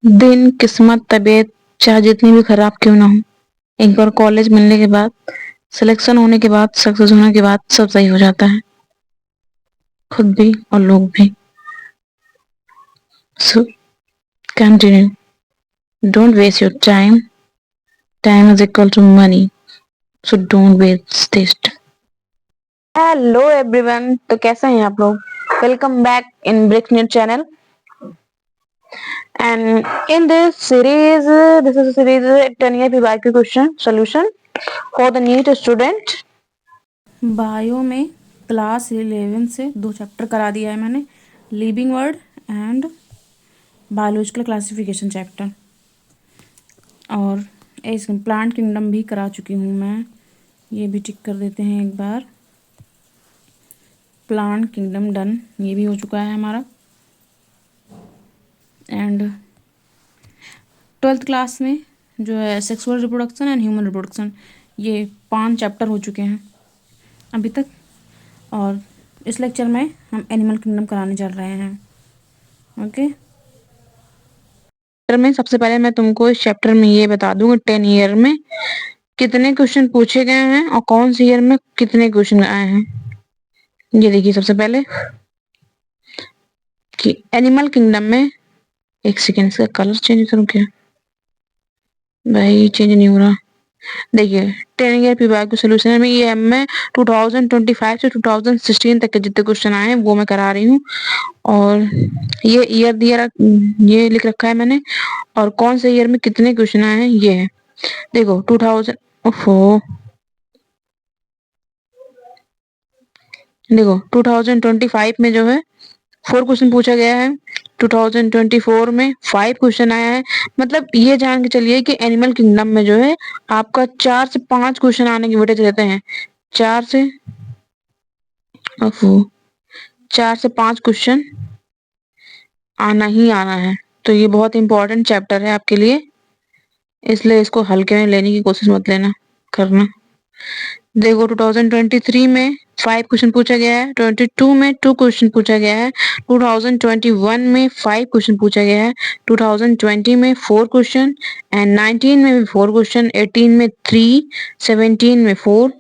दिन, किस्मत, तबीयत चाहे जितनी भी खराब क्यों ना हो, एक बार कॉलेज मिलने के बाद, सिलेक्शन होने के बाद, सक्सेस होने के बाद सब सही हो जाता है, खुद भी और लोग भी। So continue, don't waste your time, time is equal to money, so don't waste it. Hello everyone, तो कैसे हैं आप लोग? Welcome back in Breaknet channel. And in this series, this is a series 10-year PYQ question solution for the NEET student. Bio में class 11 से 2 chapter करा दिया है मैंने, living word and biological classification chapter, और इस प्लांट किंगडम भी करा चुकी हूँ मैं। ये भी टिक कर देते हैं एक बार, प्लांट किंगडम डन, ये भी हो चुका है हमारा। एंड 12th क्लास में जो है sexual reproduction and human reproduction, ये 5 चैप्टर हो चुके हैं अभी तक, और इस लेक्चर में हम एनिमल किंगडम कराने चल रहे हैं। ओके, में सबसे पहले मैं तुमको इस चैप्टर में ये बता दूंगा 10 ईयर में कितने क्वेश्चन पूछे गए हैं और कौन से ईयर में कितने क्वेश्चन आए हैं। ये देखिए सबसे पहले कि एनिमल किंगडम में, एक सेकेंड इसका कलर चेंज करूँ क्या? भाई चेंज नहीं हो रहा। देखिए 10 ईयर PYQ सोल्यूशन में ये मैं 2025 से 2016 तक के जितने क्वेश्चन आए हैं वो मैं करा रही हूँ, और ये ईयर दिया ये लिख रखा है मैंने, और कौन से ईयर में कितने क्वेश्चन आए हैं ये है। देखो 2000, ओहो, देखो 2025 में जो है 4 क्वेश्चन पूछा गया है, 2024 में 5 क्वेश्चन आया है। मतलब ये जान के चलिए कि एनिमल किंगडम में जो है आपका 4 से 5 क्वेश्चन आने की वेटेज रहते हैं। 4 से 5 क्वेश्चन आना ही आना है। तो ये बहुत इंपॉर्टेंट चैप्टर है आपके लिए, इसलिए इसको हल्के में लेने की कोशिश मत लेना करना। देखो 2023 में 5 क्वेश्चन पूछा गया है, 22 में 2 क्वेश्चन पूछा गया है, 2021 में 5 क्वेश्चन पूछा गया है, 2020 में 4 क्वेश्चन एंड 19 में भी 4 क्वेश्चन, 18 में 3, 17 में 4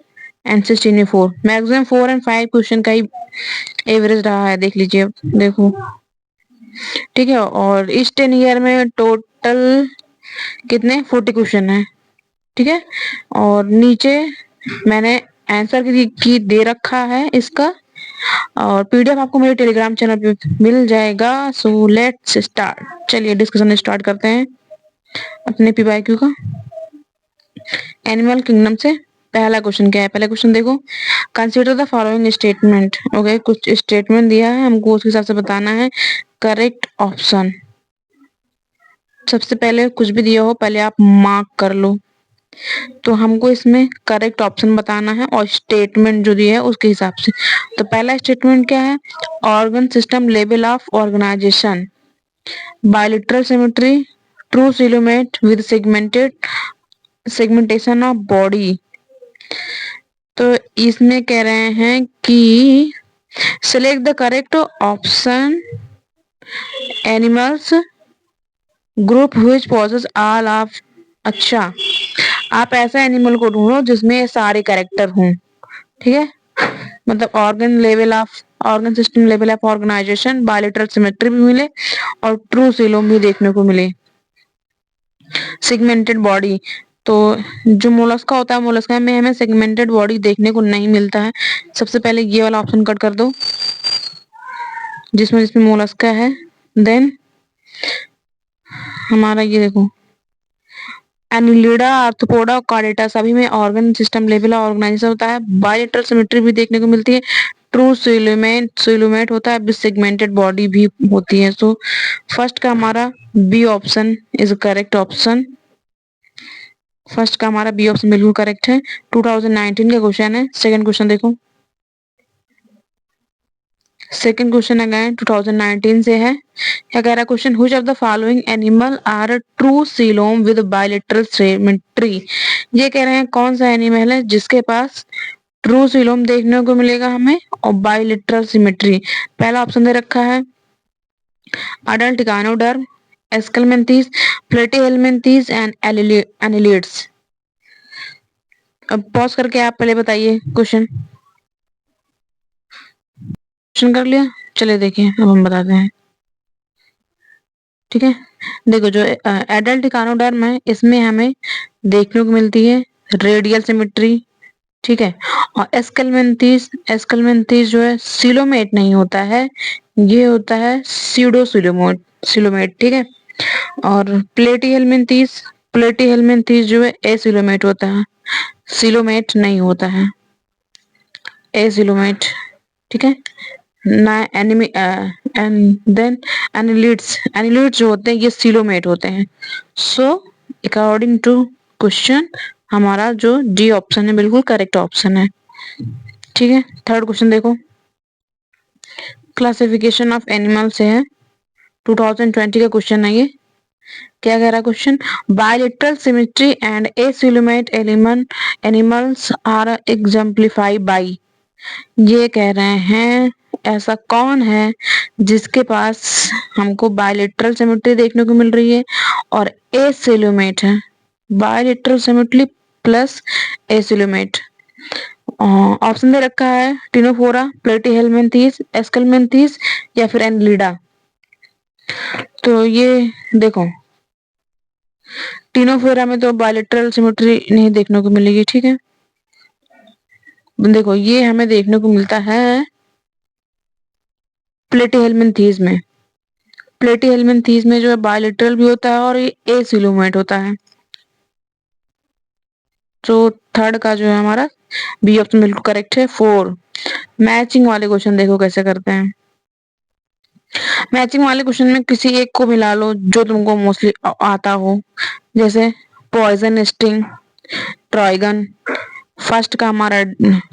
एंड 16 में 4। मैक्सिमम 4 एंड 5 क्वेश्चन का ही एवरेज रहा है, देख लीजिए। देखो ठीक है, और इस 10 ईयर में टोटल कितने 40 क्वेश्चन है, ठीक है। और नीचे मैंने आंसर की दे रखा है इसका, और PDF आपको मेरे टेलीग्राम चैनल पे मिल जाएगा। सो लेट्स स्टार्ट, चलिए डिस्कशन स्टार्ट करते हैं अपने PYQ का। एनिमल किंगडम से पहला क्वेश्चन क्या है? पहला क्वेश्चन देखो, consider the following statement. Okay, कुछ स्टेटमेंट दिया है, हमको उस हिसाब से बताना है करेक्ट ऑप्शन। सबसे पहले कुछ भी दिया हो पहले आप मार्क कर लो, तो हमको इसमें करेक्ट ऑप्शन बताना है और स्टेटमेंट जो दिया है उसके हिसाब से। तो पहला स्टेटमेंट क्या है? Organ system level of organization, bilateral symmetry, true coelomate with segmentation of body. तो इसमें कह रहे हैं कि select the correct option, animals group which possess all of. अच्छा, आप ऐसा एनिमल को ढूंढो जिसमें सारे कैरेक्टर हों, ठीक है। मतलब organ system level of organization, bilateral symmetry भी मिले और ट्रू सिलोम भी देखने को मिले, सेगमेंटेड बॉडी। तो जो मोलस्का होता है, मोलस्का में हमें सेगमेंटेड बॉडी देखने को नहीं मिलता है। सबसे पहले ये वाला ऑप्शन कट कर दो जिसमें जिसमें मोलस्का है। देन हमारा ये देखो एनिलिडा, आर्थ्रोपोडा और कार्डेटा, सभी में ऑर्गन सिस्टम लेवल ऑर्गेनाइजेशन होता है, बायलिटरल सिमेट्री भी देखने को मिलती है, ट्रू सिलोमेट होता है, बिग सेगमेंटेड बॉडी भी होती है। सो फर्स्ट का हमारा B option is correct option. First का हमारा बी ऑप्शन बिल्कुल करेक्ट है। 2019 का क्वेश्चन है। सेकंड क्वेश्चन देखो, सेकंड क्वेश्चन अगेन 2019 से है। क्या कह रहा है question? Which of the following animal are true coelom with bilateral symmetry. ये कह रहे हैं कौन सा एनिमल है जिसके पास ट्रू सीलोम देखने को मिलेगा हमें और बायलिटरल सिमेट्री। पहला ऑप्शन दे रखा है adult echinoderm, aschelminthes, platyhelminthes and annelids. अब पॉज करके आप पहले बताइए क्वेश्चन कर लिया। चलिए देखिए अब हम बताते हैं। ठीक है, देखो जो एडल्ट इकानोडर्म है इसमें हमें देखने को मिलती है रेडियल सिमेट्री। ठीक है, और एस्कलमेंथीज जो है सिलोमेट नहीं होता है, ये होता है सीडो सिलोमेट। ठीक है, और प्लेटीहेल्मिन्थीज जो है एसिलोमेट होता है, सिलोमेट नहीं होता है, एसिलोमेट। ठीक है ना, एंड देन एनिलिड्स जो होते हैं ये सिलोमेट होते हैं। सो अकॉर्डिंग टू क्वेश्चन हमारा जो डी ऑप्शन है बिल्कुल करेक्ट ऑप्शन है। ठीक है, थर्ड क्वेश्चन देखो, क्लासिफिकेशन ऑफ एनिमल से है, 2020 का क्वेश्चन है ये। क्या कह रहा है question, bilateral symmetry and acoelomate animals are exemplified by. ये कह रहे हैं ऐसा कौन है जिसके पास हमको बायलेटरल सिमेट्री देखने को मिल रही है और एसिलोमेट है, bilateral symmetry plus acoelomate. Option दे रखा है टिनोफोरा, प्लेटीहेल्मिन्थीज, एस्कलमेंथीज या फिर एनलिडा। तो ये देखो टिनोफोरा में तो बायलेटरल सिमेट्री नहीं देखने को मिलेगी। ठीक है, देखो ये हमें देखने को मिलता है प्लेटीहेल्मिन्थीज में। प्लेटीहेल्मिन्थीज में जो है बायलेटरल भी होता है और ये एसिलोमेट होता है। तो थर्ड का जो है हमारा बी ऑप्शन बिल्कुल करेक्ट है। 4 मैचिंग वाले क्वेश्चन देखो कैसे करते हैं। मैचिंग वाले क्वेश्चन में किसी एक को मिला लो जो तुमको मोस्टली आता हो, जैसे पॉइजन स्टिंग, ट्राइगन। फर्स्ट का हमारा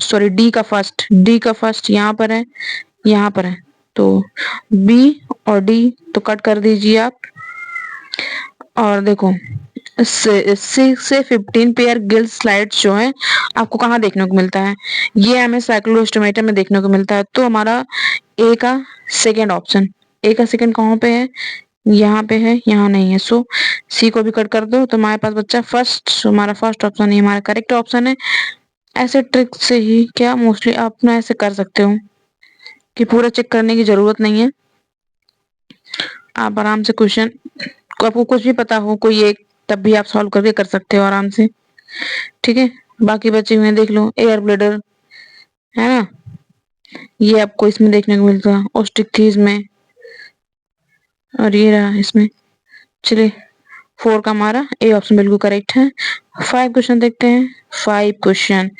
सॉरी डी का फर्स्ट यहाँ पर है, यहाँ पर है, तो बी और डी तो कट कर दीजिए आप। और देखो 6 से 15 पेयर गिल स्लाइड्स जो है आपको कहाँ देखने को मिलता है, ये हमें साइक्लोस्टोमेटा में देखने को मिलता है। तो हमारा ए का सेकेंड ऑप्शन, ए का सेकेंड कहाँ पे है, यहाँ पे है, यहाँ नहीं है। सो सी को भी कट कर दो तो हमारे पास बच्चा फर्स्ट, हमारा फर्स्ट ऑप्शन ही हमारा करेक्ट ऑप्शन है। ऐसे ट्रिक से ही क्या मोस्टली आप ना ऐसे कर सकते हो कि पूरा चेक करने की जरूरत नहीं है, आप आराम से क्वेश्चन आपको कुछ भी पता हो कोई एक, तब भी आप सॉल्व करके कर सकते हो आराम से। ठीक है, बाकी बचे हुए देख लो, एयर ब्लेडर है ना, ये आपको इसमें देखने को मिलता है ओस्टिकथीज में, और ये रहा इसमें। चलिए 4 का हमारा ए ऑप्शन बिल्कुल करेक्ट है। 5 क्वेश्चन देखते हैं। 5 क्वेश्चन,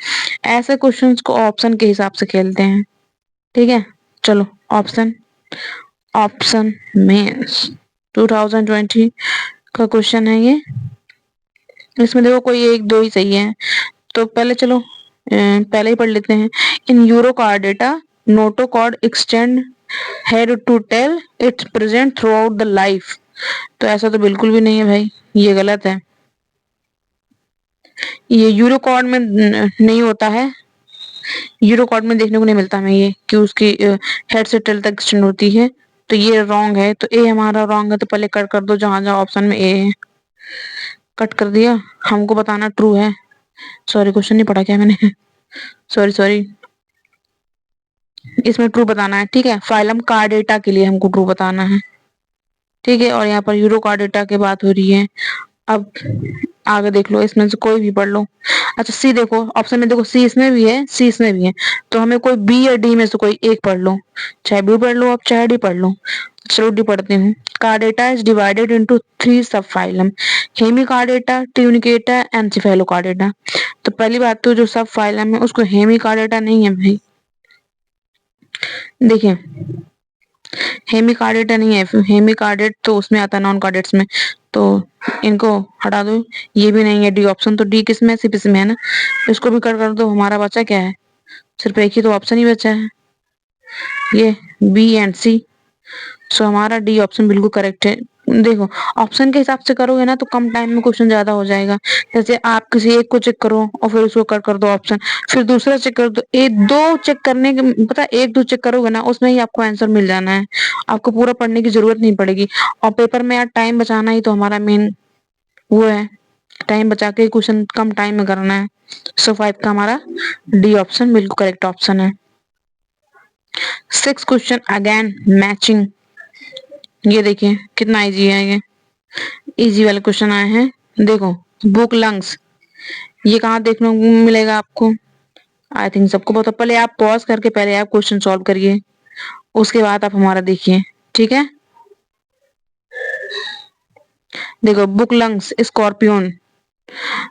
ऐसे क्वेश्चंस को ऑप्शन के हिसाब से खेलते हैं। ठीक है, चलो ऑप्शन मीन्स 2020 का क्वेश्चन है ये। इसमें देखो कोई एक दो ही सही है, तो पहले चलो पहले ही पढ़ लेते हैं। In urochordata notochord extend head to tail it's present throughout the life. तो ऐसा तो बिल्कुल भी नहीं है भाई, ये गलत है। ये यूरोकॉर्ड में नहीं होता है, यूरोकॉर्ड में देखने को नहीं मिलता हमें ये कि उसकी हेड से टेल तक एक्सटेंड होती है, तो ये रॉन्ग है। तो ए हमारा रॉन्ग है, तो पहले कट कर दो जहां जहां ऑप्शन में ए है, कट कर दिया। हमको बताना ट्रू है, सॉरी क्वेश्चन नहीं पढ़ा क्या मैंने सॉरी इसमें ट्रू बताना है। ठीक है, फाइलम कार्डेटा के लिए हमको ट्रू बताना है। ठीक है, और यहाँ पर यूरो कार्डेटा की बात हो रही है। अब आगे देख लो, इसमें से कोई भी पढ़ लो। अच्छा सी देखो, ऑप्शन में देखो सी इसमें भी है, सी इसमें भी है, तो हमें कोई बी या डी में से कोई एक पढ़ लो, चाहे बी पढ़ लो आप चाहे डी पढ़ लो। चलो डी पढ़ते हूँ। कार्डेटा इज डिवाइडेड इनटू 3 सब फाइलम, हेमिकार्डेटा, ट्यूनिकेटा, एंसिफेलोकार्डेटा। तो पहली बात तो जो सब फाइलम है उसको हेमिकार्डेटा नहीं है भाई, देखिए हेमिकार्डेटा नहीं है, हेमिकार्डेट तो उसमें आता है नॉन कार्डेट्स में, तो इनको हटा दो, ये भी नहीं है डी ऑप्शन, तो डी किस में सिर्फ इसमें है ना, इसको भी कट कर दो। हमारा बचा क्या है, सिर्फ एक ही तो ऑप्शन ही बचा है, ये बी एंड सी। सो हमारा डी ऑप्शन बिल्कुल करेक्ट है, देखो ऑप्शन के हिसाब से करोगे ना तो कम टाइम में क्वेश्चन ज्यादा हो जाएगा। जैसे आप किसी एक को चेक करो और फिर उसको कट कर दो ऑप्शन, फिर दूसरा चेक कर दो, एक दो चेक करने के पता है, एक दो चेक करोगे ना उसमें ही आपको आंसर मिल जाना है, आपको पूरा पढ़ने की जरूरत नहीं पड़ेगी। और पेपर में यार टाइम बचाना ही तो हमारा मेन वो है, टाइम बचा के क्वेश्चन कम टाइम में करना है। सो 5 का हमारा डी ऑप्शन बिल्कुल करेक्ट ऑप्शन है। 6 क्वेश्चन अगेन मैचिंग। ये देखिए कितना इजी है, ये इजी वाले क्वेश्चन आए हैं। देखो बुक लंग्स, ये कहाँ देखने को मिलेगा आपको? आई थिंक सबको पता। पहले आप पॉज करके पहले आप क्वेश्चन सॉल्व करिए, उसके बाद आप हमारा देखिए, ठीक है। देखो बुक लंग्स स्कॉर्पियन,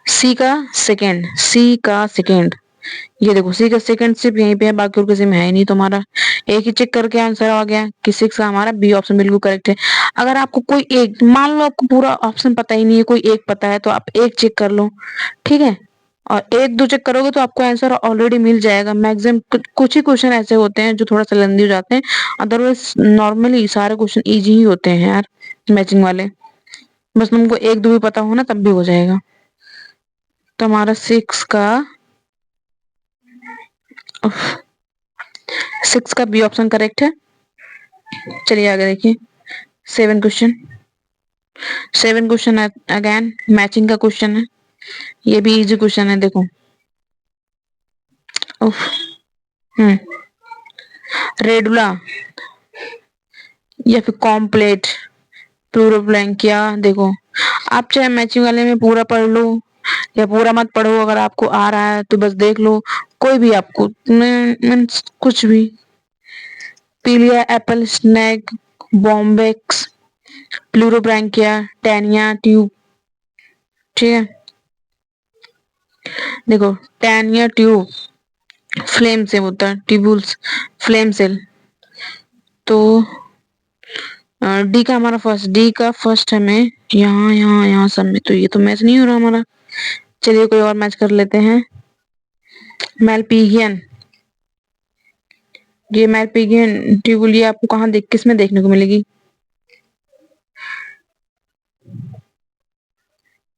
सी का सेकंड, सी का सेकंड, ये देखो सी का सेकंड सिर्फ यहीं पे है, बाकी और किसी में है ही नहीं। तुम्हारा एक ही चेक करके आंसर आ गया कि 6 का हमारा बी ऑप्शन बिल्कुल करेक्ट है। अगर आपको कोई एक, मान लो आपको पूरा ऑप्शन पता ही नहीं है, कोई एक पता है तो आप एक चेक कर लो, ठीक है। और एक दो चेक करोगे तो आपको आंसर ऑलरेडी मिल जाएगा। मैक्सिमम कुछ ही क्वेश्चन ऐसे होते हैं जो थोड़ा सा लेंदी हो जाते हैं, अदरवाइज नॉर्मली सारे क्वेश्चन इजी ही होते हैं यार, मैचिंग वाले। बस तुमको एक दो भी पता हो ना तब भी हो जाएगा। तो हमारा 6 का 6 का बी ऑप्शन करेक्ट है। चलिए आगे देखिए 7 क्वेश्चन। 7 क्वेश्चन अगेन मैचिंग का क्वेश्चन है, ये भी इजी क्वेश्चन है। देखो उफ, रेडुला या फिर कॉम्प्लेट प्लूरल ब्लैंक, क्या देखो आप चाहे मैचिंग वाले में पूरा पढ़ लो या पूरा मत पढ़ो, अगर आपको आ रहा है तो बस देख लो, कोई भी आपको मीन्स कुछ भी। पीलिया, एप्पल, स्नैक, बॉम्बेक्स, प्लूरोब्रैंकिया, टैनिया ट्यूब, ठीक है। देखो टैनिया ट्यूब फ्लेम से होता है, ट्यूबुल्स फ्लेम सेल। तो डी का हमारा फर्स्ट, डी का फर्स्ट हमें यहाँ यहाँ यहाँ सब में, तो ये तो मैच नहीं हो रहा हमारा। चलिए कोई और मैच कर लेते हैं। मेलपीगियन, ये मेलपीगियन ट्यूबुल ये आपको कहाँ देख, किस में देखने को मिलेगी?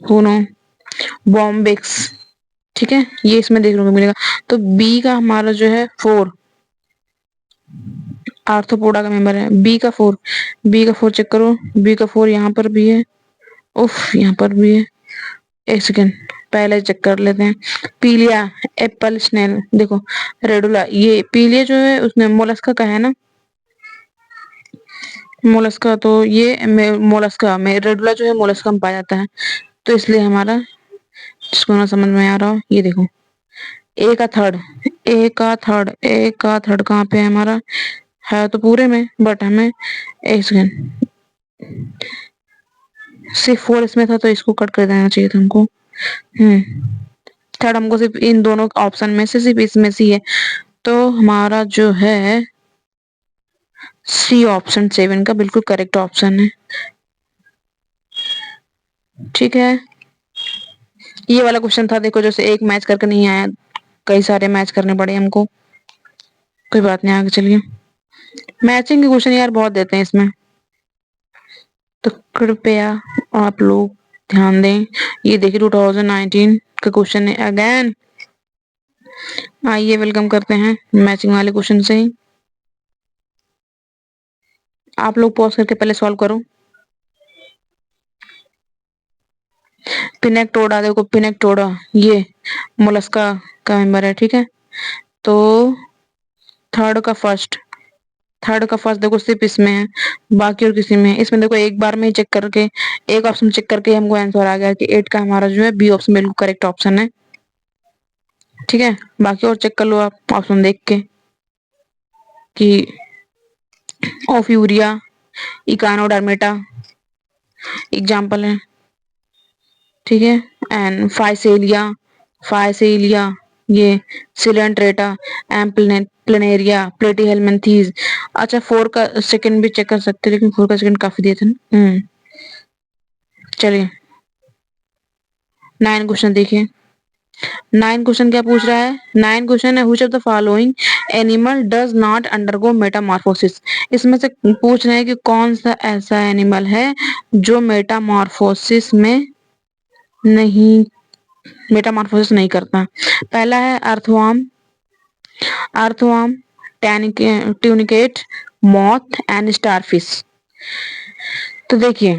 होनो बॉम्बेक्स, ठीक है, ये इसमें देखने को मिलेगा। तो बी का हमारा जो है 4 आर्थ्रोपोडा का मेंबर है। बी का 4, बी का 4 चेक करो, बी का 4 यहाँ पर भी है, उफ यहाँ पर भी है। एक सेकेंड पहले चेक कर लेते हैं। पीलिया, एप्पल, स्नेल, देखो रेडुला, ये पीलिया जो है उसमें मोलस्का का है ना, मोलस्का, तो ये मोलस्का में रेडुला जो है मोलस्का में पाया जाता है, तो इसलिए हमारा, जिसको ना समझ में आ रहा हो ये देखो ए का थर्ड, ए का थर्ड, ए का थर्ड कहाँ पे है हमारा? है तो पूरे में बट हमें, एक सेकेंड, सिर्फ 4 इसमें था तो इसको कट कर देना चाहिए था हमको। थर्ड हमको सिर्फ इन दोनों ऑप्शन में से सिर्फ इसमें से है, तो हमारा जो है सी ऑप्शन 7 का बिल्कुल करेक्ट ऑप्शन है, ठीक है। ये वाला क्वेश्चन था, देखो जैसे एक मैच करके नहीं आया, कई सारे मैच करने पड़े हमको, कोई बात नहीं आगे चलिए। मैचिंग के क्वेश्चन यार बहुत देते हैं इसमें, तो कृपया आप लोग ध्यान दें। ये देखिए 2019 का क्वेश्चन है अगेन। आइए वेलकम करते हैं मैचिंग वाले क्वेश्चन से ही। आप लोग पॉज करके पहले सॉल्व करो। पिनेक्टोडा, देखो पिनेक्टोडा ये मोलस्का का मेंबर है, ठीक है। तो थर्ड का फर्स्ट, थर्ड का फर्स्ट देखो सिर्फ इसमें है, बाकी और किसी में है। इसमें देखो एक बार में ही चेक करके, एक ऑप्शन चेक करके हमको आंसर आ गया कि 8 का हमारा जो है बी ऑप्शन बिल्कुल करेक्ट ऑप्शन है, ठीक है। बाकी और चेक कर लो आप ऑप्शन देख के कि ओफ्यूरिया, इकानोडर्मेटा एग्जाम्पल है, ठीक है। एंड फाइसेलिया, फाइसेलिया ये सिलेंट्रेटा, प्लेनेरिया, प्लेटीहेलमिन्थीज। अच्छा 4 का सेकंड भी चेक कर सकते हैं, लेकिन 4 का सेकंड काफी दिए थे ना। चलिए 9 क्वेश्चन देखिए। 9 क्वेश्चन क्या पूछ रहा है? 9 क्वेश्चन है which of the following animal does not undergo Metamorphosis. इसमें से पूछ रहे हैं कि कौन सा ऐसा एनिमल है जो मेटामॉर्फोसिस में नहीं मेटामॉर्फोसिस नहीं करता। पहला है earthworm, earthworm, tunicate, moth and starfish. तो देखिए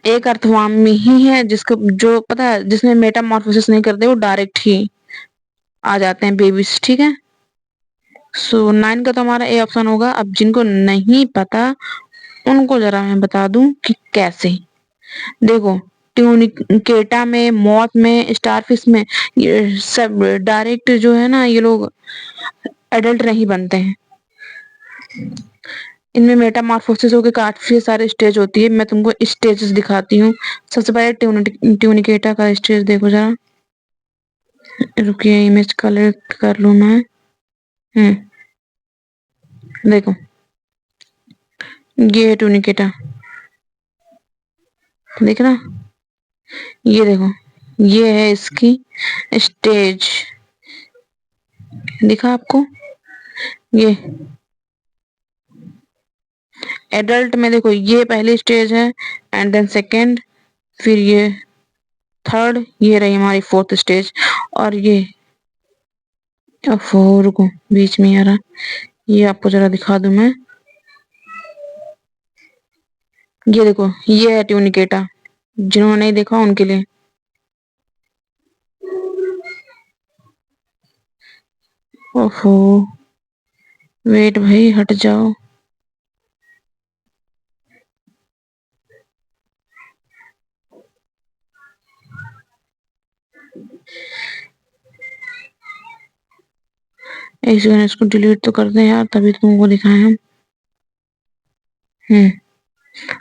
एक अर्थवर्म में ही है जिसको जो पता है जिसमें मेटामॉर्फोसिस नहीं करते, वो डायरेक्ट ही आ जाते हैं बेबीज, ठीक है। सो 9 का तो हमारा ए ऑप्शन होगा। अब जिनको नहीं पता उनको जरा मैं बता दूं कि कैसे। देखो ट्यूनिकेटा में, मॉथ में, स्टारफिश में ये सब डायरेक्ट जो है ना, ये लोग एडल्ट नहीं बनते हैं। इनमें मेटामॉर्फोसिस होके काफी सारे स्टेज होती है। मैं तुमको स्टेजेस दिखाती हूँ। सबसे पहले ट्यूनिकेटा का स्टेज देखो जरा। रुकिए इमेज कलेक्ट कर लूं मैं। देखो ये है ट्यूनिकेटा, देख ना। ये देखो ये है इसकी स्टेज, दिखा आपको। ये एडल्ट में देखो ये पहली स्टेज है एंड देन सेकेंड, फिर ये थर्ड, ये रही हमारी फोर्थ स्टेज। और ये रुको बीच में आ रहा, ये आपको जरा दिखा दूं मैं। ये देखो ये है ट्यूनिकेटा, जिन्होंने नहीं देखा उनके लिए। ओहो वेट भाई हट जाओ। एक सेकंड इसको डिलीट तो कर दें यार, तभी तुमको दिखाए हम।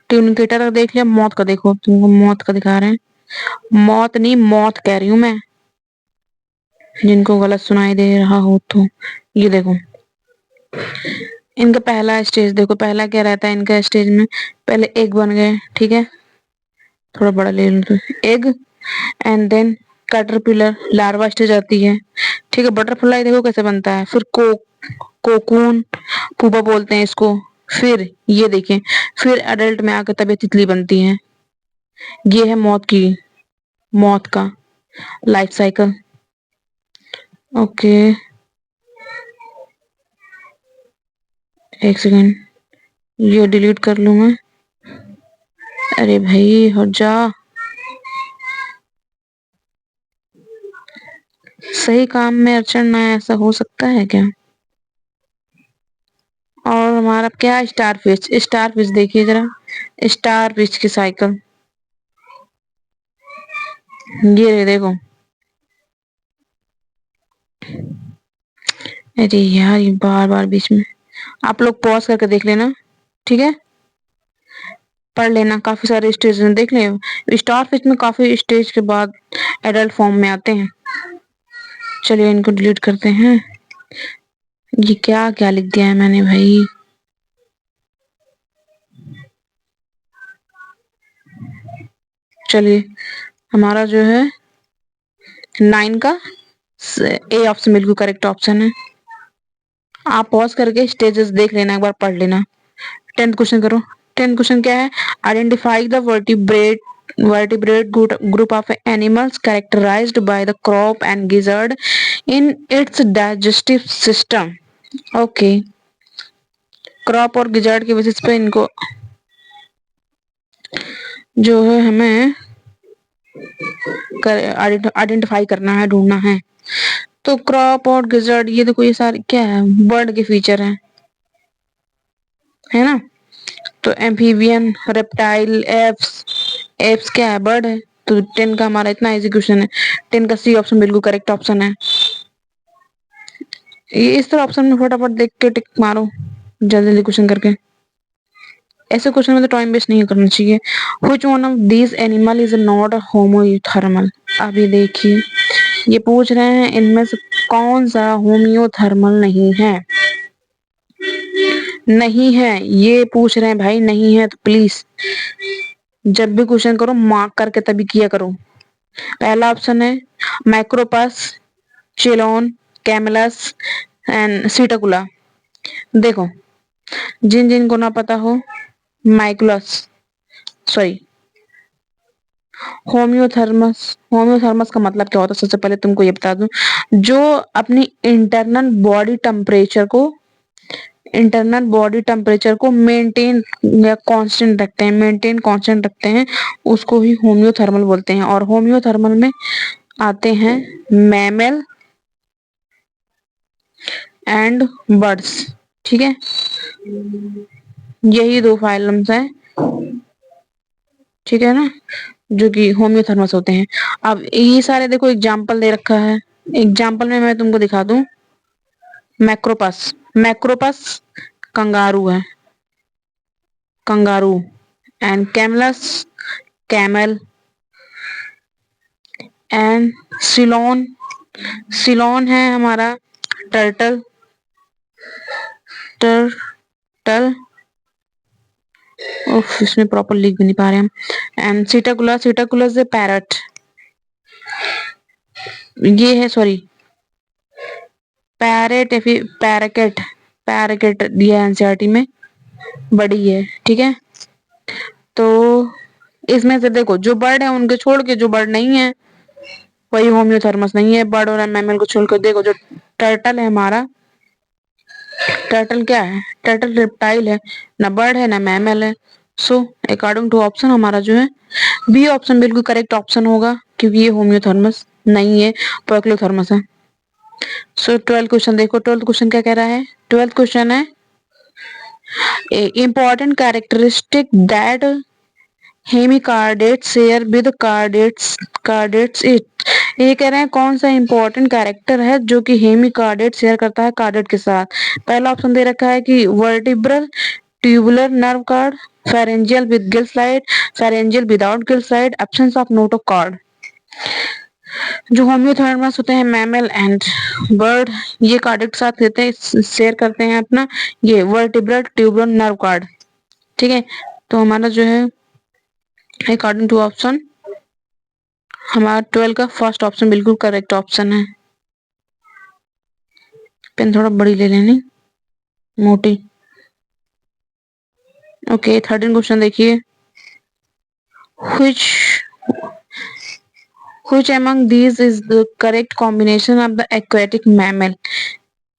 ट्यूनिकेटर का देख लिया, मौत का देखो, तुमको मौत का दिखा रहे हैं। मौत नहीं मौत कह रही हूँ मैं, जिनको गलत सुनाई दे रहा हो तो। ये देखो इनका पहला स्टेज देखो, पहला क्या रहता है इनका स्टेज में। पहले एग बन गए, ठीक है, थोड़ा बड़ा ले लो तो egg, and then caterpillar larva stage आती है, ठीक है। बटरफ्लाई देखो कैसे बनता है, फिर कोकून पुपा बोलते हैं इसको। फिर ये देखिए, फिर एडल्ट में आकर तबीयत तितली बनती है। ये है मौत का लाइफ साइकिल। ओके एक सेकेंड ये डिलीट कर लूं मैं। अरे भाई हो जा, सही काम में अड़चन ना आए, ऐसा हो सकता है क्या। और हमारा क्या स्टारफिश, स्टारफिश देखिए जरा, स्टारफिश की साइकिल ये देखो। अरे यार ये बार बार बीच में, आप लोग पॉज करके देख लेना, ठीक है, पढ़ लेना। काफी सारे स्टेज देख ले, स्टारफिश में काफी स्टेज के बाद एडल्ट फॉर्म में आते हैं। चलिए इनको डिलीट करते हैं। ये क्या क्या लिख दिया है मैंने भाई। चलिए हमारा जो है 9 का ए ऑप्शन बिल्कुल करेक्ट ऑप्शन है। आप पॉज करके स्टेजेस देख लेना, एक बार पढ़ लेना। 10th क्वेश्चन करो। 10th क्वेश्चन क्या है, identify the vertebrate group of animals characterized by the crop and gizzard in its digestive system। Okay crop और गिजार्ड के बेसिस पे इनको जो है हमें आइडेंटिफाई करना है, ढूंढना है। तो क्रॉप और गिजार्ड ये देखो ये सारे क्या है, बर्ड के फीचर हैं, है ना। तो एम्फीबियन, रेप्टाइल, एप्स क्या है, बर्ड है। तो 10 का हमारा इतना इजी क्वेश्चन है। 10 का सी ऑप्शन बिल्कुल करेक्ट ऑप्शन है। ये इस तरह ऑप्शन में फटाफट देख के टिक मारो जल्दी जल्दी क्वेश्चन करके। ऐसे क्वेश्चन में तो टाइम वेस्ट नहीं करना चाहिए। Which one of these animal is not homothermal. अब ये देखिए ये पूछ रहे हैं इनमें से कौन सा होम्योथर्मल नहीं है। नहीं है ये पूछ रहे हैं भाई, नहीं है तो प्लीज जब भी क्वेश्चन करो मार्क करके तभी किया करो। पहला ऑप्शन है मैक्रोपस, चिलोन, कैमलस एंड सीटाकुला। देखो, जिन जिन को ना पता हो, माइकुलस सॉरी होम्योथर्मस, होम्योथर्मस का मतलब क्या होता है सबसे पहले तुमको ये बता दूं, जो अपनी इंटरनल बॉडी टेम्परेचर को मेंटेन या कांस्टेंट रखते हैं उसको ही होम्योथर्मल बोलते हैं। और होम्योथर्मल में आते हैं मैमल एंड बर्ड्स, ठीक है, यही दो फाइलम्स हैं, ठीक है ना, जो कि होम्योथर्मस होते हैं। अब ये सारे देखो एग्जाम्पल दे रखा है, एग्जाम्पल में मैं तुमको दिखा दूं, मैक्रोपस, मैक्रोपस कंगारू है, kangaroo, and camelus camel, and chelone, chelone है हमारा टर्टल, टर्टल, इसमें प्रॉपर लिख भी नहीं पा रहे हम, एंड सीटाकुला, सीटाकुला से पैरट, ये है सॉरी पैरेट या फिर पैराकेट, पैराकेट दिया है एनसीईआरटी में, बड़ी है, ठीक है। तो इसमें से देखो जो बर्ड है उनके छोड़ के जो बर्ड नहीं है वही होम्योथर्मस नहीं है। बर्ड और मैमल को छोड़कर देखो, जो टर्टल है हमारा, टर्टल क्या है, टर्टल रिप्टाइल है, ना बर्ड है ना मैमल है। सो अकॉर्डिंग टू ऑप्शन हमारा जो है बी ऑप्शन बिल्कुल करेक्ट ऑप्शन होगा, क्योंकि ये होम्योथर्मस नहीं है, पोइक्लोथर्मस है। सो 12th क्वेश्चन देखो, 12th क्वेश्चन क्या कह रहा है, 12th क्वेश्चन है important characteristic that hemichordates share with chordates it, ये कह रहे हैं कौन सा इंपॉर्टेंट कैरेक्टर है जो कि हेमिकार्डेट शेयर करता है कार्डेट के साथ। पहला ऑप्शन दे रखा है कि vertebral tubular nerve card, pharyngeal with Gill slide, pharyngeal without Gill slide, absence of notochord. जो होम्योथर्मस होते हैं मैमल एंड बर्ड, ये कार्डेट के साथ लेते हैं, शेयर करते हैं अपना ये वर्टिब्रल ट्यूबुलर नर्व कार्ड, ठीक है। तो हमारा जो है अकॉर्डिंग टू ऑप्शन हमारा 12 का फर्स्ट ऑप्शन बिल्कुल करेक्ट ऑप्शन है। पेन थोड़ा बड़ी ले लेनी, मोटी। ओके 13 क्वेश्चन देखिए, which among these is the correct combination of the aquatic mammal,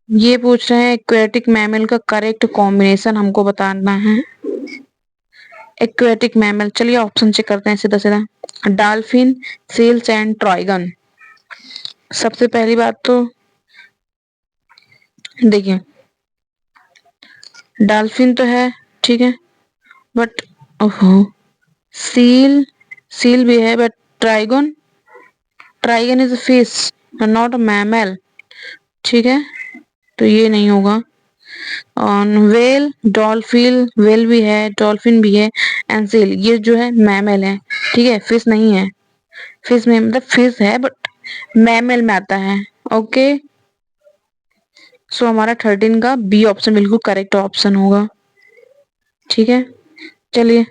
ये पूछ रहे हैं एक्वेटिक मैमल का करेक्ट कॉम्बिनेशन हमको बताना है। एक्वेटिक मैमल, चलिए ऑप्शन चेक करते हैं सीधा सीधा, डॉल्फिन, सील्स एंड ट्राइगन। सबसे पहली बात तो देखिए डॉल्फिन तो है, ठीक है, बट ओहो सील, सील भी है, but trygon, trygon is a fish not a mammal, ठीक है, तो ये नहीं होगा। और वेल, डॉल्फिन, वेल भी है, डॉल्फिन भी है, एंड सील, ये जो है मैमल है, ठीक है, फिश नहीं है, फिश में मतलब फिश है बट मैमल में आता है। ओके सो हमारा 13 का बी ऑप्शन बिल्कुल करेक्ट ऑप्शन होगा, ठीक है। चलिए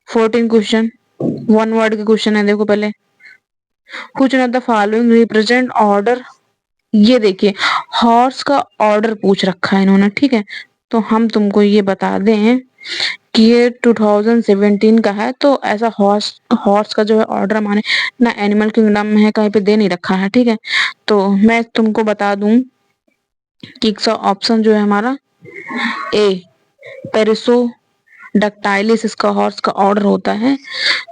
14 क्वेश्चन, वन वर्ड के क्वेश्चन है, देखो पहले, कुछ of the following represent order, ये देखिए हॉर्स का ऑर्डर पूछ रखा है इन्होंने, ठीक है, तो हम तुमको ये बता दें कि ये 2017 का है, तो ऐसा हॉर्स, हॉर्स का जो है ऑर्डर हमारे ना एनिमल किंगडम में है, कहीं पे दे नहीं रखा है, ठीक है। तो मैं तुमको बता दूं कि ऑप्शन जो है हमारा ए पेरिसो डक्टाइलिस इसका हॉर्स का ऑर्डर होता है,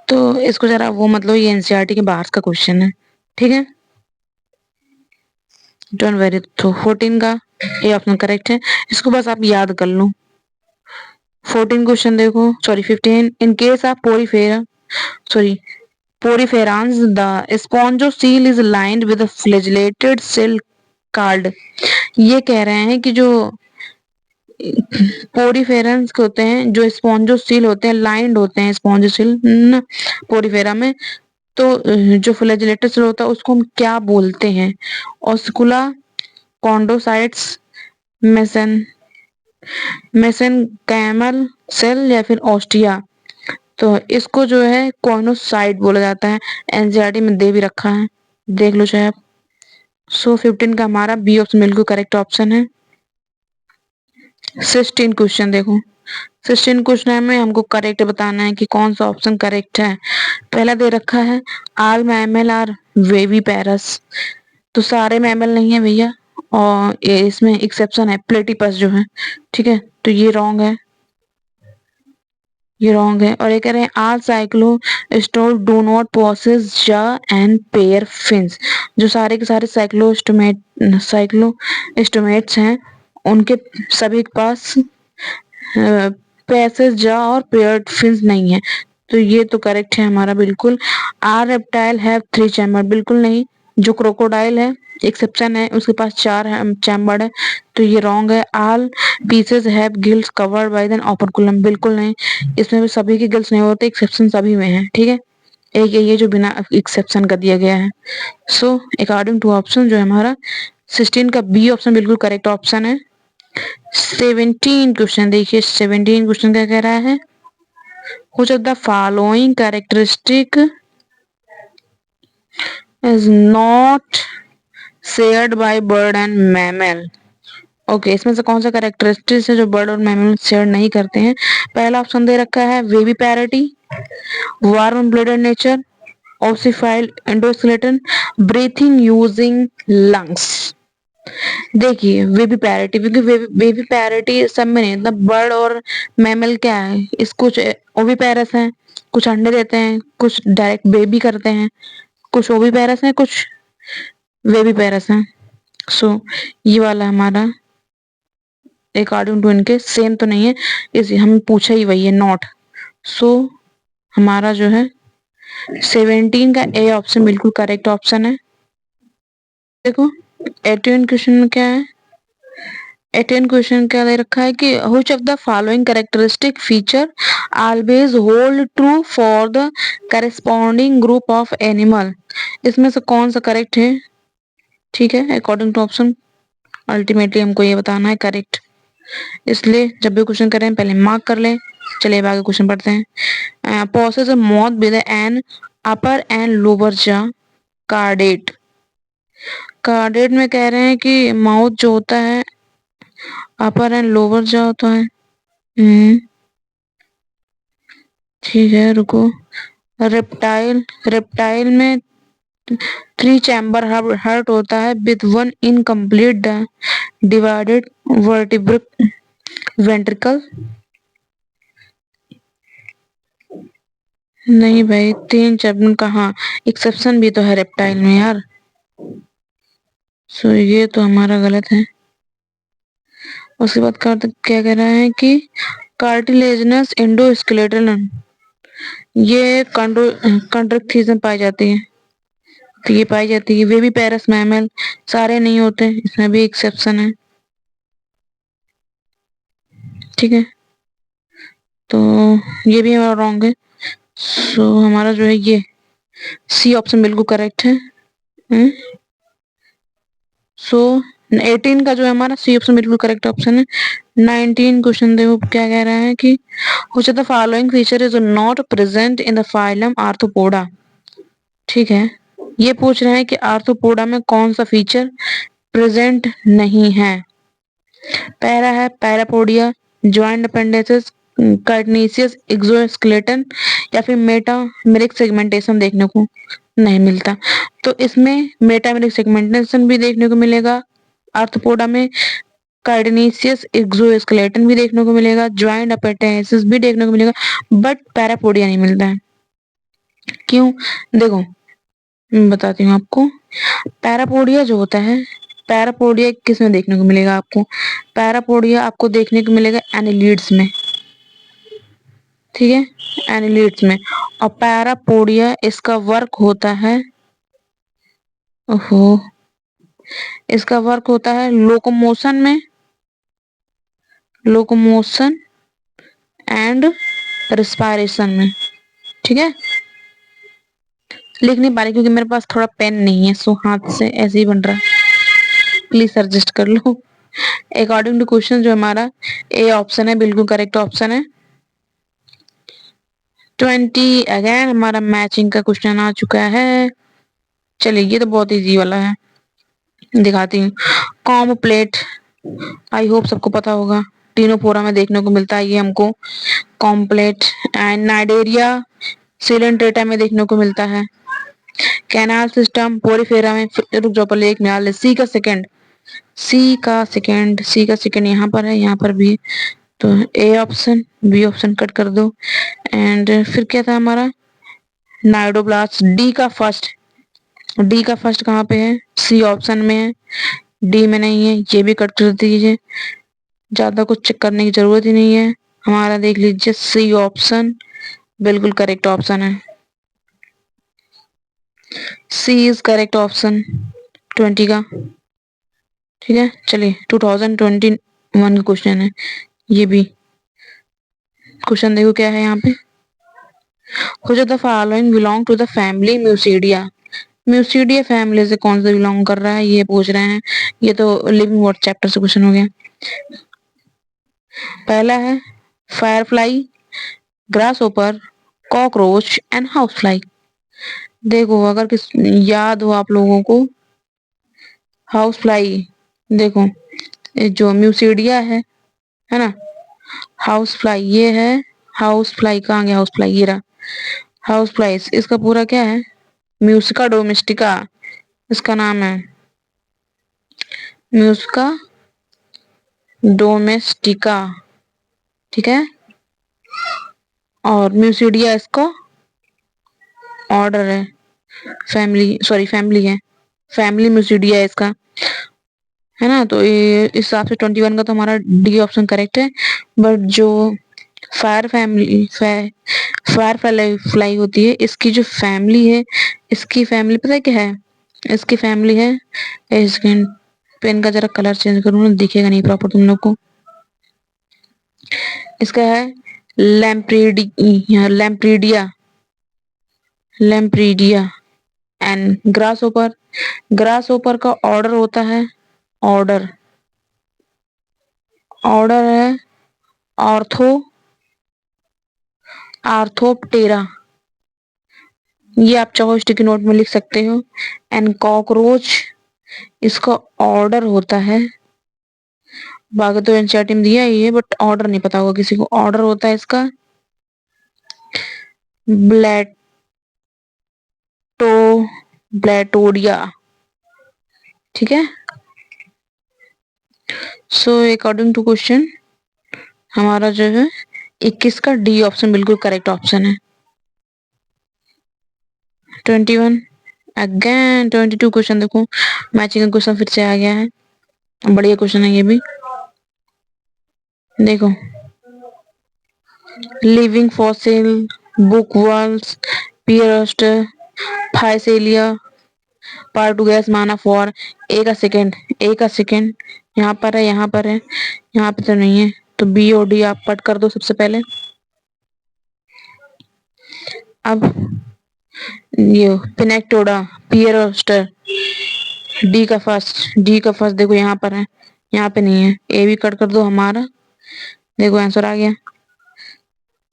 तो इसको जरा वो मतलब ये एनसीईआरटी के बाहर का क्वेश्चन है, ठीक है, डोंट वेरी। तो 14 का ए ऑप्शन करेक्ट है, इसको बस आप याद कर लो। 14 क्वेश्चन देखो, sorry 15, in case of porifera sorry poriferans the spongocoel is lined with flagellated cell card, ये कह रहे हैं कि जो पोरीफेरेंस होते हैं, जो स्पॉन्जोसील होते हैं, लाइंड होते हैं स्पॉन्जोसील पोरीफेरा में, तो जो फ्लैजिलेटेड सेल होता है उसको हम क्या बोलते हैं, ऑस्कुला, कॉन्डोसाइट्स, मेसन मेसेनकाइमल सेल या फिर ऑस्टिया, तो इसको जो है कॉनोसाइट बोला जाता है, एनसीईआरटी में दे भी रखा है, देख लो चाहे आप। सो 15 का हमारा बी ऑप्शन बिल्कुल करेक्ट ऑप्शन है। 16 क्वेश्चन देखो, 16 क्वेश्चन में हमको करेक्ट बताना है कि कौन सा ऑप्शन करेक्ट है। पहला दे रखा है ऑल मैमल आर वेवी पैरस, तो सारे मैमल नहीं है भैया, और ये इसमें एक्सेप्शन है प्लेटिपस जो है, ठीक है, तो ये रॉन्ग है, ये रॉन्ग है। और ये कह रहे हैं all cyclostomes do not possess jaw and pair fins, जो सारे के सारे साइक्लोस्टोमेट्स हैं उनके सभी के पास पैसेज जा और पेयर्ड फिन्स नहीं है, तो ये तो करेक्ट है हमारा बिल्कुल। आर रेप्टाइल हैव 3 चैम्बर, बिल्कुल नहीं। जो क्रोकोडाइल है एक्सेप्शन है, उसके पास 4 चैम्बर है, तो ये रॉन्ग है। All pisces have gills covered by an operculum, बिल्कुल नहीं, इसमें भी सभी के गिल्स नहीं होते, एक्सेप्शन सभी में है, ठीक है। एक ये जो बिना एक्सेप्शन का दिया गया है। सो अकॉर्डिंग टू ऑप्शन जो है हमारा 16 का बी ऑप्शन बिल्कुल करेक्ट ऑप्शन है। 17 क्वेश्चन देखिए, 17 क्वेश्चन क्या कह रहा है, which of the following characteristic is not shared by bird and mammal। Okay, इसमें से कौन सा कैरेक्टरिस्टिक्स है जो बर्ड और मैमल शेयर नहीं करते हैं। पहला ऑप्शन दे रखा है viviparity, warm blooded nature, ossified endoskeleton, breathing using lungs. देखिए वेवी पैरिटी, क्योंकि वेवी पैरिटी सब में नहीं, मतलब बर्ड और मैमल क्या है, इस कुछ ओवी पैरस हैं, कुछ अंडे देते हैं, कुछ डायरेक्ट बेबी करते हैं, कुछ ओवी पैरस हैं, कुछ वेवी पैरस हैं। सो ये वाला हमारा अकॉर्डिंग टू इनके सेम तो नहीं है, इस हम पूछा ही वही है नॉट। सो हमारा जो है 17 का ए ऑप्शन बिल्कुल करेक्ट ऑप्शन है। देखो 18 क्वेश्चन में क्या है, 18 क्वेश्चन क्या दे रखा है कि which of the following characteristic feature always hold true for the corresponding group of animal। इसमें से कौन सा करेक्ट है, ठीक है, अकॉर्डिंग टू ऑप्शन अल्टीमेटली हमको ये बताना है करेक्ट, इसलिए जब भी क्वेश्चन करें पहले मार्क कर लें। चलिए अब आगे क्वेश्चन पढ़ते हैं। पोसेस मौत with an upper and lower जा कार्डेट। कार्डेट में कह रहे हैं कि माउथ जो होता है अपर एंड लोअर जा होता है। ठीक है रुको। रेप्टाइल, रेप्टाइल में 3 चैम्बर हार्ट होता है with 1 incomplete divided vertebral ventricle. नहीं भाई 3 चैप्टर कहाँ, एक्सेप्शन भी तो है रेप्टाइल में यार, सो ये तो हमारा गलत है। उसके बाद क्या कह रहा है कि कार्टिलेजनस एंडोस्केलेटल, ये कंट्रक्टिज्म पाई जाती है, तो ये पाई जाती है। वेवी पैरस मैमल सारे नहीं होते, इसमें भी एक्सेप्शन है, ठीक है, तो ये भी हमारा रॉन्ग है। सो हमारा जो है ये सी ऑप्शन बिल्कुल करेक्ट है। सो 18 का जो है हमारा सी ऑप्शन बिल्कुल करेक्ट ऑप्शन है। 19 क्वेश्चन देखो क्या कह रहा है कि which of the following feature is not present in the phylum Arthropoda। ठीक है, ये पूछ रहे हैं कि आर्थ्रोपोडा में कौन सा फीचर प्रेजेंट नहीं है। पहला है पैरापोडिया, ज्वाइंट अपेंडिसेस, कार्टनीसियस एक्सोस्केलेटन, या फिर मेटामेरिक सेगमेंटेशन देखने को नहीं मिलता, तो इसमें मेटामेरिक सेगमेंटेशन भी देखने को मिलेगा आर्थ्रोपोडा में, कार्डिनेसियस एक्सोस्केलेटन भी देखने को मिलेगा, ज्वाइंट अपेंडिसेस भी देखने को मिलेगा, बट पैरापोडिया नहीं मिलता है। क्यों, देखो मैं बताती हूँ आपको। पैरापोडिया जो होता है, पैरापोडिया किस में देखने को मिलेगा आपको, पैरापोडिया आपको देखने को मिलेगा एनिलीड्स में, ठीक है, एनिलीड्स में। और पैरापोडिया इसका वर्क होता है, ओहो, इसका वर्क होता है लोकोमोशन में, लोकोमोशन एंड रिस्पायरेशन में, ठीक है। लिख नहीं पा रही क्योंकि मेरे पास थोड़ा पेन नहीं है, सो हाथ से ऐसे ही बन रहा है, प्लीज एडजस्ट कर लो। अकॉर्डिंग टू क्वेश्चन जो हमारा ए ऑप्शन है बिल्कुल करेक्ट ऑप्शन है। 20 अगेन हमारा मैचिंग का क्वेश्चन आ चुका है। चलिए ये तो बहुत इजी वाला है। दिखाती हूँ। कॉम्प्लेट, आई होप सबको पता होगा, तीनों फोरा में देखने को मिलता है ये हमको कॉम्प्लेट। एंड नाइडेरिया सिलेंट्रेटा में देखने को मिलता है। कैनाल सिस्टम पोरीफेरा में, रुक जाओ पहले एक मिला ले, सी का सेकंड, सी का सेकंड यहाँ पर है, यहाँ पर भी है। तो A option, B option cut कर दो। एंड फिर क्या था हमारा, नाइडोब्लास्ट, डी का फर्स्ट कहाँ पे है, सी ऑप्शन में है, डी में नहीं है, ये भी कट कर दीजिए, ज्यादा कुछ चेक करने की जरूरत ही नहीं है। हमारा देख लीजिए सी ऑप्शन बिल्कुल करेक्ट ऑप्शन है। सी इज करेक्ट ऑप्शन 20 का। ठीक है, चलिए 2021 का क्वेश्चन है ये भी। क्वेश्चन देखो क्या है यहाँ पे, which of the following belong to the family muscidae. Muscidae family से कौन सा बिलोंग कर रहा है ये पूछ रहे हैं। ये तो लिविंग वर्ड चैप्टर से क्वेश्चन हो गया। पहला है Firefly, grasshopper, cockroach and housefly. देखो अगर किस याद हो आप लोगों को, हाउसफ्लाई, देखो ये जो म्यूसिडिया है ना, हाउसफ्लाई ये है, हाउसफ्लाई कहाँ गया, हाउसफ्लाई ये रहा, हाउसफ्लाई इसका पूरा क्या है, म्यूसिका डोमेस्टिका इसका नाम है, म्यूसिका डोमेस्टिका। ठीक है, और म्यूसिडिया इसका ऑर्डर है, फैमिली है, फैमिली म्यूसिडिया है इसका, है ना। तो ये इस हिसाब से 21 का तो हमारा डी ऑप्शन करेक्ट है। बट जो फायर फ्लाई होती है, इसकी जो फैमिली है, इसकी फैमिली पता है क्या है, इसकी फैमिली है, एक सेकेंड पेन का जरा कलर चेंज करूँ ना, दिखेगा नहीं प्रॉपर तुम लोग को। इसका है लैम्प्रीडिया एंड ग्रासहोपर का ऑर्डर होता है, ऑर्डर है आर्थोप्टेरा, ये आप चाहो स्टिकी नोट में लिख सकते हो। एंड कॉकरोच इसका ऑर्डर होता है, बाकी तो एनसीईआरटी में दिया ही है बट ऑर्डर नहीं पता होगा किसी को, ऑर्डर होता है इसका ब्लैटोडिया। ठीक है, सो अकॉर्डिंग टू क्वेश्चन हमारा जो है 21 का डी ऑप्शन बिल्कुल करेक्ट ऑप्शन है। 21 अगेन 22 क्वेश्चन देखो, मैचिंग का क्वेश्चन फिर से आ गया है, बढ़िया क्वेश्चन है ये भी। देखो लिविंग फॉसिल, बुक वर्ल्स, पियरस्ट, physalia, Portuguese man of war, ए का सेकेंड, यहाँ पर है, यहाँ पे तो नहीं है, तो बी और डी आप कट कर दो सबसे पहले। अब ये पिनेक्टोडा, पियरोस्टर, डी का फर्स्ट देखो यहाँ पर है, यहाँ पे नहीं है, ए भी कट कर दो हमारा। देखो आंसर आ गया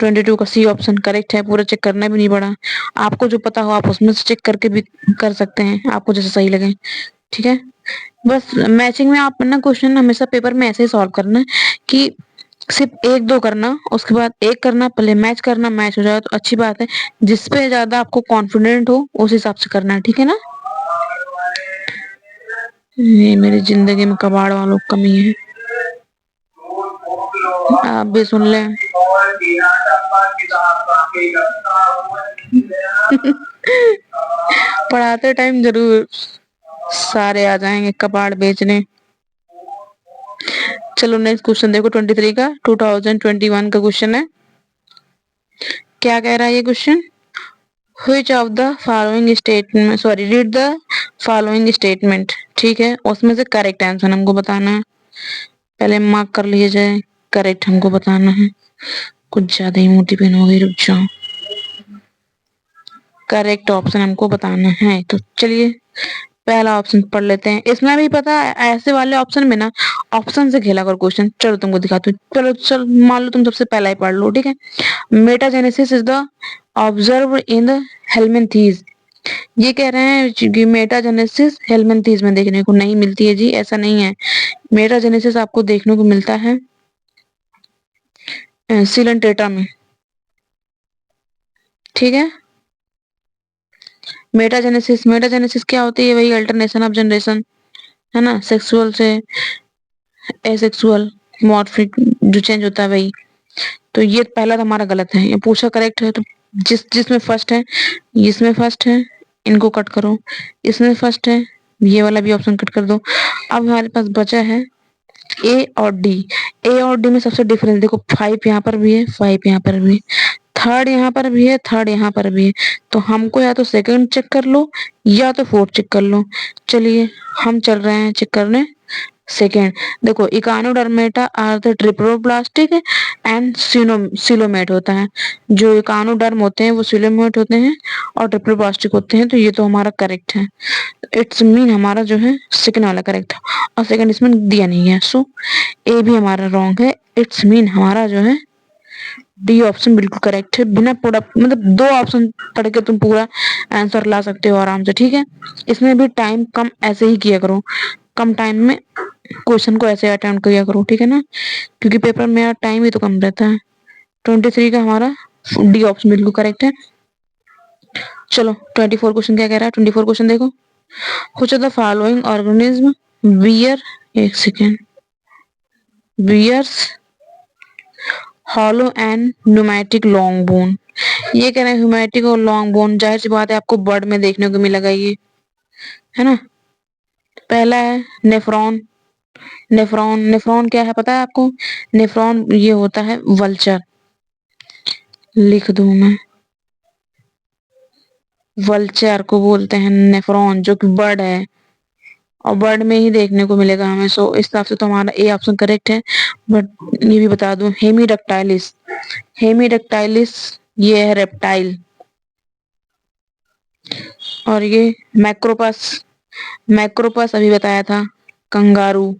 22 का सी ऑप्शन करेक्ट है, पूरा चेक करना भी नहीं पड़ा। आपको जो पता हो आप उसमें से चेक करके भी कर सकते हैं, आपको जैसे सही लगे। ठीक है, बस मैचिंग में आप ना क्वेश्चन हमेशा पेपर में ऐसे ही सॉल्व करना है कि सिर्फ एक दो करना, उसके बाद एक करना, पहले मैच करना, मैच हो जाए तो अच्छी बात है, जिसपे ज्यादा आपको कॉन्फिडेंट हो उस हिसाब से करना है। ठीक है ना, ये मेरी जिंदगी में कबाड़ वालों की कमी है, आप भी सुन लें। पढ़ाते टाइम जरूर सारे आ जाएंगे कबाड़ बेचने। चलो नेक्स्ट क्वेश्चन देखो 23 का, 2021 का क्वेश्चन है। क्या कह रहा है ये question, Which of the following statement, read the following statement। ठीक है, उसमें से करेक्ट आंसर हमको बताना है, पहले मार्क कर लिए जाए, करेक्ट हमको बताना है, कुछ ज्यादा ही मोटी पेन हो गई, रुक जाओ, करेक्ट ऑप्शन हमको बताना है। तो चलिए पहला ऑप्शन पढ़ लेते हैं, इसमें भी पता है ऐसे वाले ऑप्शन में ना ऑप्शन से खेला कर क्वेश्चन। चलो तुमको दिखाती हूँ, चलो मान लो तुम सबसे पहला ही पढ़ लो। ठीक है, metagenesis is the observe in the helminthes, ये कह रहे हैं कि मेटाजेनेसिस हेलमिंथीज में देखने को नहीं मिलती है जी, ऐसा नहीं है। मेटाजेनेसिस आपको देखने को मिलता है सिलेंटेटा में, ठीक है। मेटाजेनेसिस क्या होती है? वही अल्टरनेशन ऑफ जनरेशन, है ना, सेक्सुअल से एसेक्सुअल मॉर्फिक जो चेंज होता है वही। तो ये पहला तो हमारा गलत है, ये पूछा करेक्ट है। तो जिसमें फर्स्ट है, इसमें फर्स्ट है, इनको कट करो। इसमें फर्स्ट है, ये वाला भी ऑप्शन कट कर दो। अब हमारे पास बचा है ए और डी। ए और डी में सबसे डिफरेंस देखो, 5 यहाँ पर भी है, 5 यहाँ पर भी है, थर्ड यहाँ पर भी है, थर्ड यहाँ पर भी है। तो हमको या तो सेकंड चेक कर लो या तो फोर्थ चेक कर लो। चलिए हम चल रहे हैं चेक करने सेकेंड। देखो echinodermata are the triploblastic and coelomate होता है। जो इकानोडर्म होते हैं वो सिलोमेट होते हैं और ट्रिप्लोप्लास्टिक होते हैं। तो ये तो हमारा करेक्ट है। इट्स मीन हमारा जो है सेकंड वाला करेक्ट है और सेकंड इसमें दिया नहीं है, सो ए भी हमारा रॉन्ग है। इट्स मीन हमारा जो है डी ऑप्शन बिल्कुल करेक्ट है। बिना प्रोडक्ट मतलब 2 ऑप्शन पढ़ के तुम पूरा आंसर ला सकते हो आराम से, ठीक है। इसमें भी टाइम कम ऐसे ही किया करो, कम टाइम में क्वेश्चन को ऐसे अटेम्प्ट किया करो, ठीक है ना, क्योंकि पेपर में टाइम ही तो कम रहता है। 23 का हमारा डी ऑप्शन बिल्कुल करेक्ट है। चलो 24 क्वेश्चन क्या कह रहा है? 24 क्वेश्चन देखो, which of the following organism bear, एक second, bears hollow and pneumatic long bone. ये कह रहे हैं न्यूमैटिक और लॉन्ग बोन, जाहिर सी बात है आपको बर्ड में देखने को मिलेगा ये, है ना। पहला है नेफ्रॉन। नेफ्रॉन नेफ्रॉन क्या है पता है आपको? नेफ्रॉन ये होता है वल्चर, लिख दूं मैं, वल्चर को बोलते हैं नेफ्रॉन, जो कि बर्ड है और बर्ड में ही देखने को मिलेगा हमें। सो इस हिसाब से तो हमारा ए ऑप्शन करेक्ट है। बट ये भी बता दूं, हेमीडक्टाइलिस, हेमीडक्टाइलिस ये है रेप्टाइल। और ये मैक्रोपस, मैक्रोपस अभी बताया था कंगारू।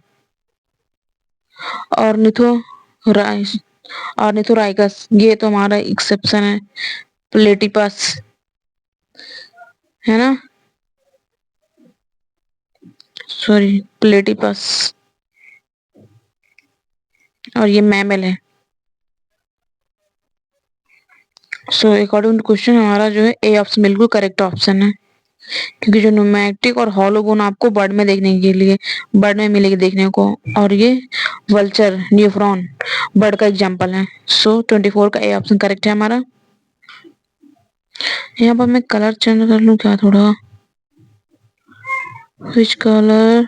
और निथोराइस और निथोराइकस ये तो हमारा एक्सेप्शन है, प्लेटिपस, है ना, सॉरी प्लेटिपस। और ये मैमल है। सो अकॉर्डिंग टू क्वेश्चन हमारा जो है ए ऑप्शन बिल्कुल करेक्ट ऑप्शन है, क्योंकि जो न्यूमैटिक और हॉलो बोन आपको बर्ड में देखने के लिए, बर्ड में मिलेगी देखने को। और ये वल्चर न्यूफ्रॉन बर्ड का एग्जांपल है। सो 24 का ए ऑप्शन करेक्ट है हमारा। यहाँ पर मैं कलर चेंज कर लूं क्या थोड़ा, विच कलर,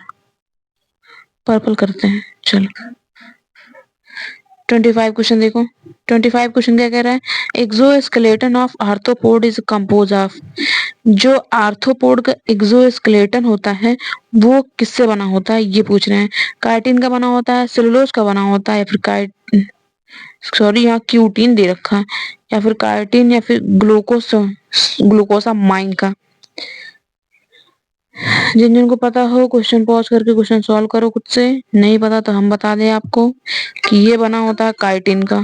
पर्पल करते हैं। चलो 25 क्वेश्चन देखो, 25 क्वेश्चन क्या कह रहा है? Exoskeleton of arthropod is compose of. जो आर्थ्रोपोड का एक्सोस्केलेटन होता है वो किससे बना होता है ये पूछ रहे हैं। काइटिन का बना होता है, सेलुलोज का बना होता है, या फिर सॉरी यहाँ क्यूटीन दे रखा है, या फिर काइटिन या फिर ग्लूकोसा माइन का। जिन जिनको पता हो क्वेश्चन पॉज करके क्वेश्चन सॉल्व करो खुद से, नहीं पता तो हम बता दें आपको कि ये बना होता है काइटिन का।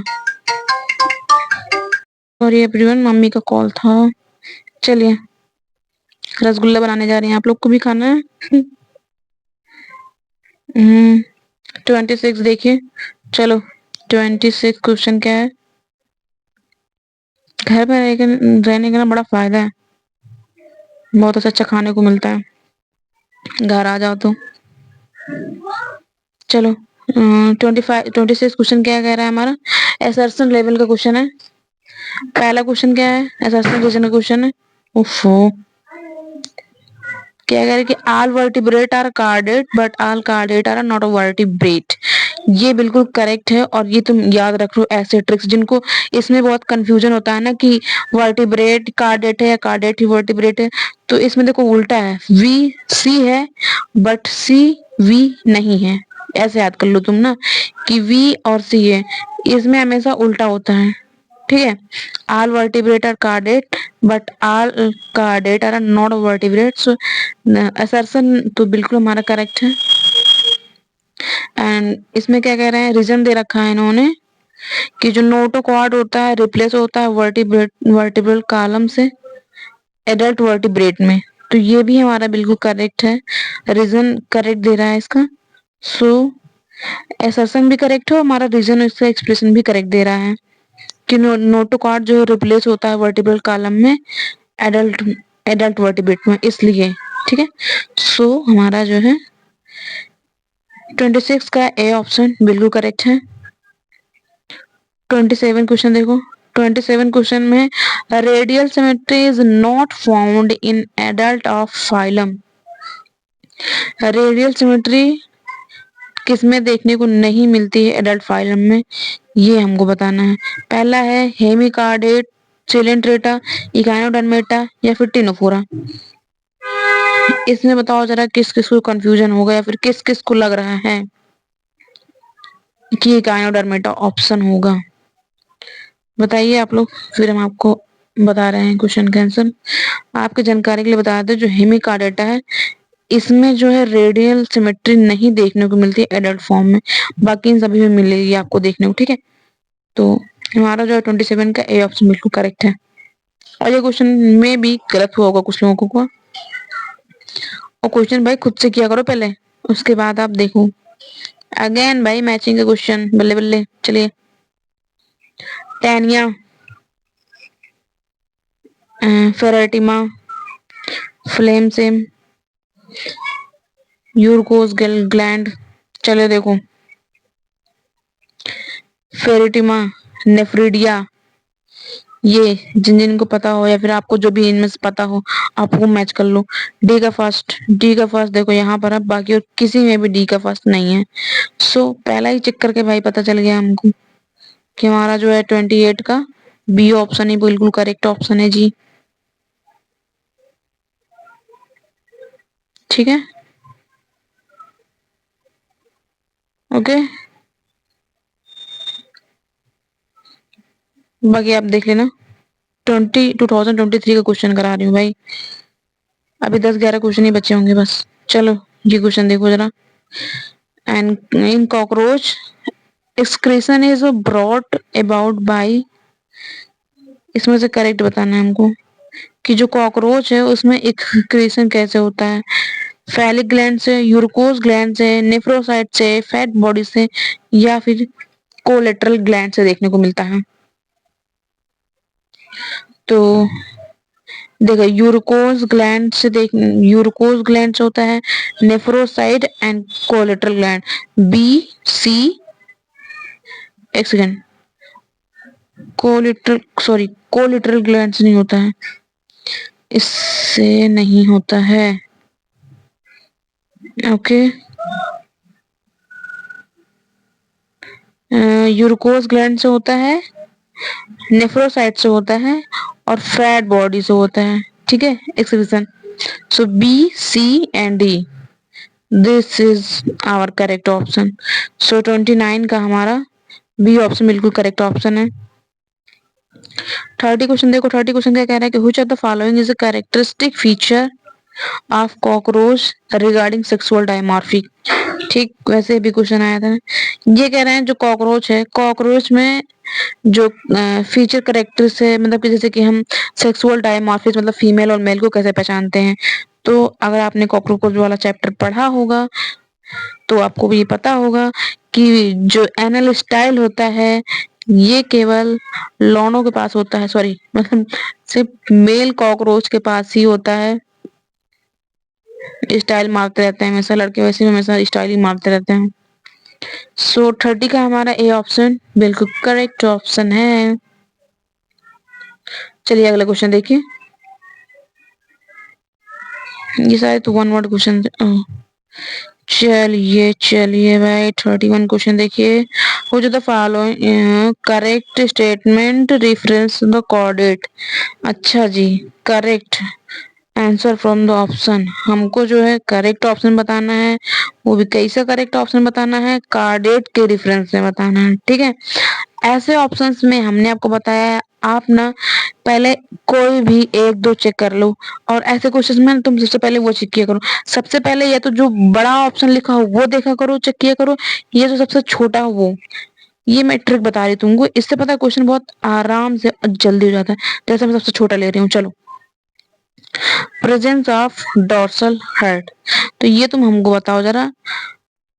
सॉरी एवरीवन, मम्मी का कॉल था। चलिए रसगुल्ला बनाने जा रही हैं, आप लोग को भी खाना है। 26 देखिए, चलो 26 क्वेश्चन क्या है? घर में रहने का ना बड़ा फायदा है, बहुत अच्छा खाने को मिलता है, घर आ जाओ तो। चलो 26 क्वेश्चन क्या कह रहा है हमारा? असर्शन लेवल का क्वेश्चन है। पहला क्वेश्चन क्या है? असर्शन रीजन का क्वेश्चन है। उफो, क्या कह रहे कि all vertebrate are chordate but all chordate are not vertebrate. ये बिल्कुल करेक्ट है और ये तुम याद रख लो ऐसे ट्रिक्स, जिनको इसमें बहुत कंफ्यूजन होता है ना कि वर्टिब्रेट कार्डेट है या कार्डेट ही वर्टिब्रेट है। तो इसमें देखो उल्टा है, वी सी है बट सी वी नहीं है। ऐसे याद कर लो तुम ना कि वी और सी है, इसमें हमेशा उल्टा होता है, ठीक है। All vertebrate are chordate but all chordate are not vertebrate. So assertion तो बिल्कुल हमारा करेक्ट है। एंड इसमें क्या कह रहे हैं, रीजन दे रखा है इन्होंने कि जो नोटोकॉर्ड होता है रिप्लेस होता है वर्टिब्रल कॉलम से एडल्ट वर्टिब्रेट में। तो ये भी हमारा बिल्कुल करेक्ट है, रीजन करेक्ट दे रहा है इसका। सो असर्शन भी करेक्ट है, हमारा रीजन इसका एक्सप्रेशन भी करेक्ट दे रहा है कि नोटोकॉर्ड जो रिप्लेस होता है वर्टिब्रल कॉलम में एडल्ट एडल्ट वर्टिब्रेट में, इसलिए। ठीक है, सो हमारा जो है 26 का ए ऑप्शन बिल्कुल करेक्ट है। 27 क्वेश्चन देखो। 27 क्वेश्चन में radial symmetry is not found in adult of phylum. Radial symmetry किसमें देखने को नहीं मिलती है एडल्ट फाइलम में, ये हमको बताना है। पहला है हेमिकार्डेट, सिलेंट्रेटा, इकाइनोडर्मेटा या फिर टिनोफोरा। इसमें बताओ जरा किस किस को कंफ्यूजन होगा या फिर किस किस को लग रहा है कि इकाइनोडर्मेटा ऑप्शन होगा, बताइए आप लोग, फिर हम आपको बता रहे हैं क्वेश्चन का आंसर। आपकी जानकारी के लिए बता दें, जो हेमिकार्डेटा है इसमें जो है रेडियल सिमेट्री नहीं देखने को मिलती है एडल्ट फॉर्म में, बाकी इन सभी में मिलेगी आपको देखने को। ठीक है, तो हमारा जो है 27 का ए ऑप्शन बिल्कुल करेक्ट है। और ये क्वेश्चन में भी गलत हुआ होगा कुछ लोगों को, और क्वेश्चन भाई खुद से किया करो पहले, उसके बाद आप देखो। अगेन भाई मैचिंग का क्वेश्चन, बल्ले बल्ले। चलिए, टैनिया, फेरेटिमा, फ्लेम सेम, यूरकोस ग्लैंड। चलो देखो, फेरेटिमा, नेफ्रिडिया, ये जिन जिन को पता हो या फिर आपको जो भी इनमें से पता हो आप वो मैच कर लो। डी का फर्स्ट देखो यहाँ पर, अब बाकी और किसी में भी डी का फर्स्ट नहीं है। सो पहला ही चेक करके भाई पता चल गया हमको कि हमारा जो है 28 का बी ऑप्शन ही बिल्कुल करेक्ट ऑप्शन है जी। ठीक है, ओके, बाकी आप देख लेना। 2023 का क्वेश्चन करा रही हूँ भाई, अभी 10-11 क्वेश्चन ही बचे होंगे बस। चलो ये क्वेश्चन देखो जरा। And in cockroach excretion is brought about by, इसमें से करेक्ट बताना है हमको कि जो कॉकरोच है उसमें एक्सक्रीशन कैसे होता है। फैलिक ग्लैंड से, यूरकोस ग्लैंड से, नेफ्रोसाइट से, फैट बॉडी से या फिर कोलेटरल ग्लैंड से देखने को मिलता है। तो देखो यूरकोस ग्लैंड से यूरकोस ग्लैंड से होता है, nephrocyte and collateral gland. B C, एक सेकेंड, कोलेटरल ग्लैंड से नहीं होता है, इससे नहीं होता है। ओके, यूरकोस ग्लैंड से होता है, नेफ्रोसाइट से होता है और फैट बॉडी से होता है। ठीक है, excretion. So B C and D, this is our correct option. So 29 का हमारा बी ऑप्शन बिल्कुल करेक्ट ऑप्शन है। 30 क्वेश्चन देखो। 30 क्वेश्चन क्या कह रहा है कि which of the following is a characteristic feature of cockroach regarding sexual dimorphic. ठीक वैसे भी क्वेश्चन आया था। ये कह रहे हैं जो कॉकरोच है, कॉकरोच में जो फीचर करेक्टर्स है, मतलब कि जैसे कि हम सेक्सुअल डायमॉर्फिक मतलब फीमेल और मेल को कैसे पहचानते हैं। तो अगर आपने कॉकरोच वाला चैप्टर पढ़ा होगा तो आपको भी पता होगा कि जो एनल स्टाइल होता है ये केवल लॉनों के पास होता है, सॉरी मतलब सिर्फ मेल कॉकरोच के पास ही होता है। स्टाइल मारते रहते हैं हमेशा लड़के, वैसे भी हमेशा स्टाइल ही मारते रहते हैं। सो 30 का हमारा ए ऑप्शन बिल्कुल करेक्ट ऑप्शन है। चलिए अगला क्वेश्चन देखिए। ये सारे तो वन वर्ड क्वेश्चन। चलिए भाई 31 क्वेश्चन देखिए। हो जो the following correct statement reference the coordinate. अच्छा जी, correct answer from the option, हमको जो है करेक्ट ऑप्शन बताना है, वो भी कैसा करेक्ट ऑप्शन बताना है, कार्डेट के रेफरेंस से बताना है। ठीक है, ऐसे ऑप्शंस में हमने आपको बताया है आप ना पहले कोई भी एक दो चेक कर लो, और ऐसे क्वेश्चन में तुम सबसे पहले वो चेक किया करो। सबसे पहले या तो जो बड़ा ऑप्शन लिखा हो वो देखा करो, चेक किया करो, ये जो सबसे छोटा हो वो। ये मैं ट्रिक बता रही हूँ तुमको, इससे पता क्वेश्चन बहुत आराम से जल्दी हो जाता है। जैसे मैं सबसे छोटा ले रही हूँ, चलो प्रेजेंस ऑफ डोर्सल हर्ट। तो ये तुम हमको बताओ जरा